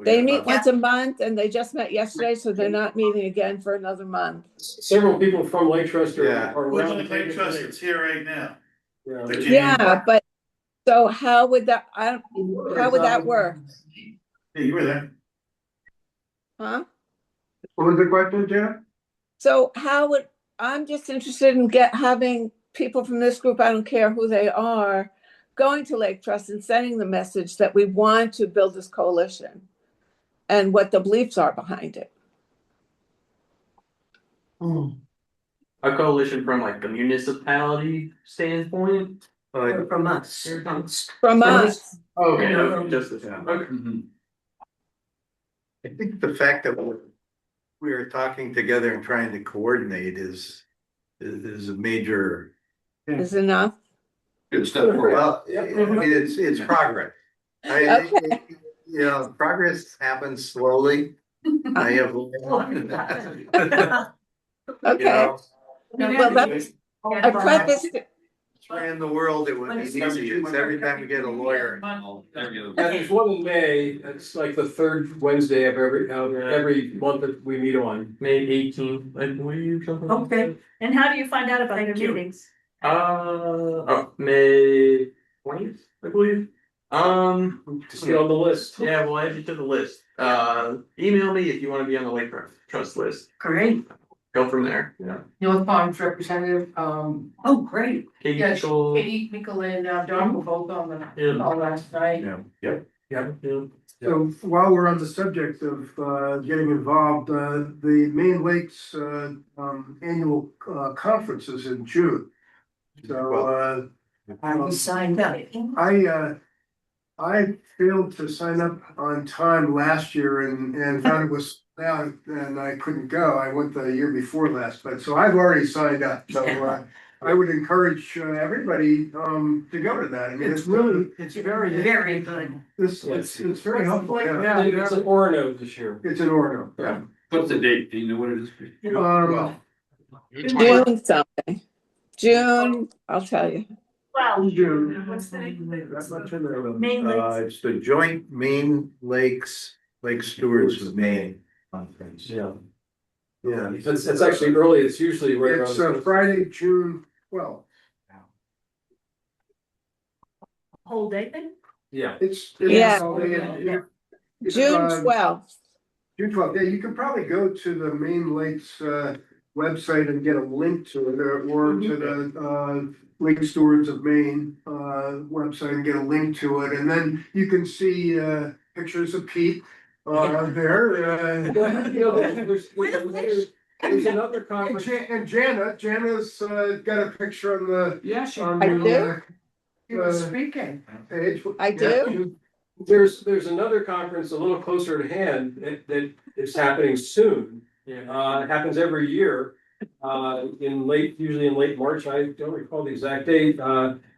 They meet once a month and they just met yesterday, so they're not meeting again for another month. Several people from Lake Trust are Well, around. Lake Trust is here right now. Yeah, but so how would that work? Hey, you were there. Huh? What was the question, Jen? So I'm just interested in having people from this group, I don't care who they are, going to Lake Trust and sending the message that we want to build this coalition and what the beliefs are behind it. A coalition from like the municipality standpoint? From us. From us. Okay, no, just this. Mhm. I think the fact that we are talking together and trying to coordinate is a major. Is enough. Good step forward. Well, it's progress. Progress happens slowly. I have. Okay. Well, that's, way in the world, it would be easy. It's every time we get a lawyer. Yeah, there's one in May, it's like the third Wednesday of every month that we meet on. May 18th, I believe, something. Okay. And how do you find out about their Thank you. meetings? May 20th, I believe. Just get on the list. Yeah, we'll add you to the list. Email me if you want to be on the Lake Trust list. Great. Go from there. Yeah. North Palms representative, Oh, great. Katie yes, Mitchell. Katie Mickle and Don were both on the Yeah. call last night. Yeah. Yeah. So while we're on the subject of getting involved, the Maine Lakes annual conference is in June. So I was signed up. I failed to sign up on time last year and found it was down and I couldn't go. I went the year before last, but so I've already signed up. So I would encourage everybody to go to that. I mean, it's very, Very good. it's very helpful. Yeah. It's an Orono this year. It's an Orono. Yeah. What's the date? Do you know what it is? June something. June, I'll tell you. Well, June. what's the name? That's not too late. Maine Lakes. It's the joint Maine Lakes, Lake Stewards of Maine conference. Yeah. Yeah. It's actually early, it's usually right It's around. Friday, June 12th. Whole day thing? Yeah. Yeah. It's, June 12th. June 12th. Yeah, you can probably go to the Maine Lakes website and get a link to it or to the Lake Stewards of Maine website and get a link to it. And then you can see pictures of Pete there. There's another And conference. Jana's got a picture on the. Yeah, she on I the, do? she was speaking. Page. I do? There's another conference a little closer to hand that is happening soon. It happens every year, usually in late March. I don't recall the exact date.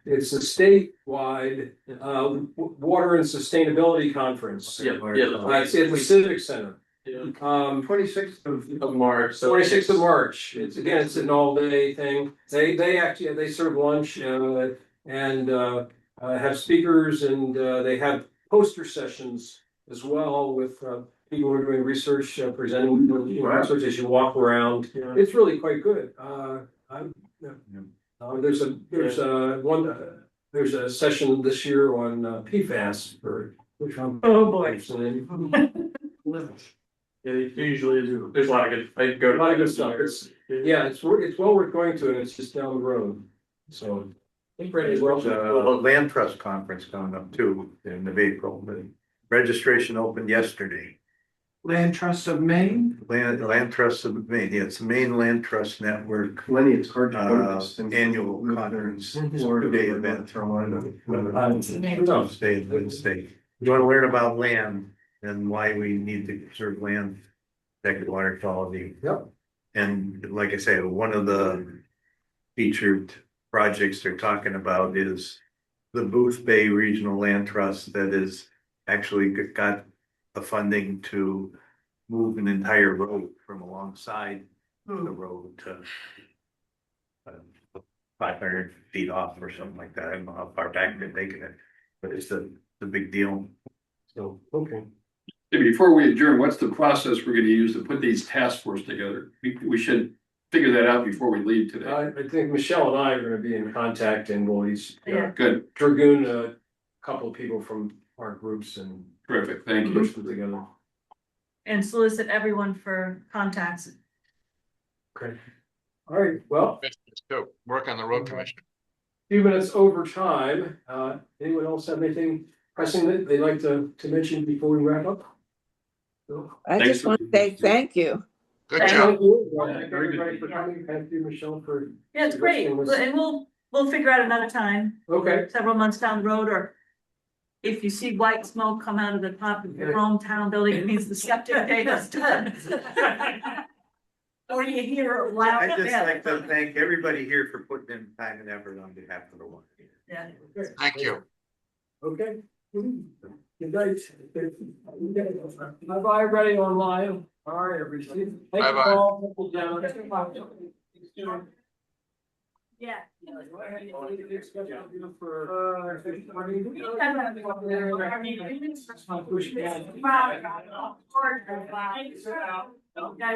It's a statewide, water and sustainability conference. Yeah. It's at the Civic Center. 26th Of March. So 26th of March. It's an all day thing. They serve lunch, and have speakers and, they have poster sessions as well with, people who are doing research, presenting research as you walk around. It's really quite good. There's a session this year on PFAS for which I'm. Oh, boy. Yeah, they usually do. There's a lot of good. I go to A lot of good stuff. It's well worth going to, and it's just down the road. So. I think Brady is well. There's a land trust conference coming up too, in the April, but registration opened yesterday. Land Trust of Maine? Land Trust of Maine, yeah, it's the Maine Land Trust Network, Lenny, it's hard to go to this. annual conference, 2-day event. Wednesday, Wednesday. You wanna learn about land and why we need to conserve land, protect water quality. Yep. And like I say, one of the featured projects they're talking about is the Booth Bay Regional Land Trust that is actually got the funding to move an entire road from alongside the road to 500 feet off or something like that. I don't know how far back they're taking it, but it's the big deal. So, okay. Hey, before we adjourn, what's the process we're gonna use to put these task force together? We should figure that out before we leave today. I think Michelle and I are gonna be in contact and we'll Good, dragoon a couple of people from our groups and terrific, thank you. push them together. And solicit everyone for contacts. Okay. All right, well, So work on the road commission. few minutes over time. Anyone else have anything pressing that they'd like to mention before we wrap up? No? I Thanks just for- want to say thank you. Good Thank job. you. Yeah, Thank very good. everybody for coming. Thank you, Michelle, for. Yeah, it's great. And we'll figure out another time, Okay. several months down the road, or if you see white smoke come out of the top of your hometown building, it means the septic tank is done. Or you hear a loud. I'd just like to thank everybody here for putting in time and effort on behalf of the one. Yeah. Thank you. Okay. Good night. Bye-bye, everybody online. All right, everybody. Thank you Bye-bye. all. People down. Yeah. For. Guys.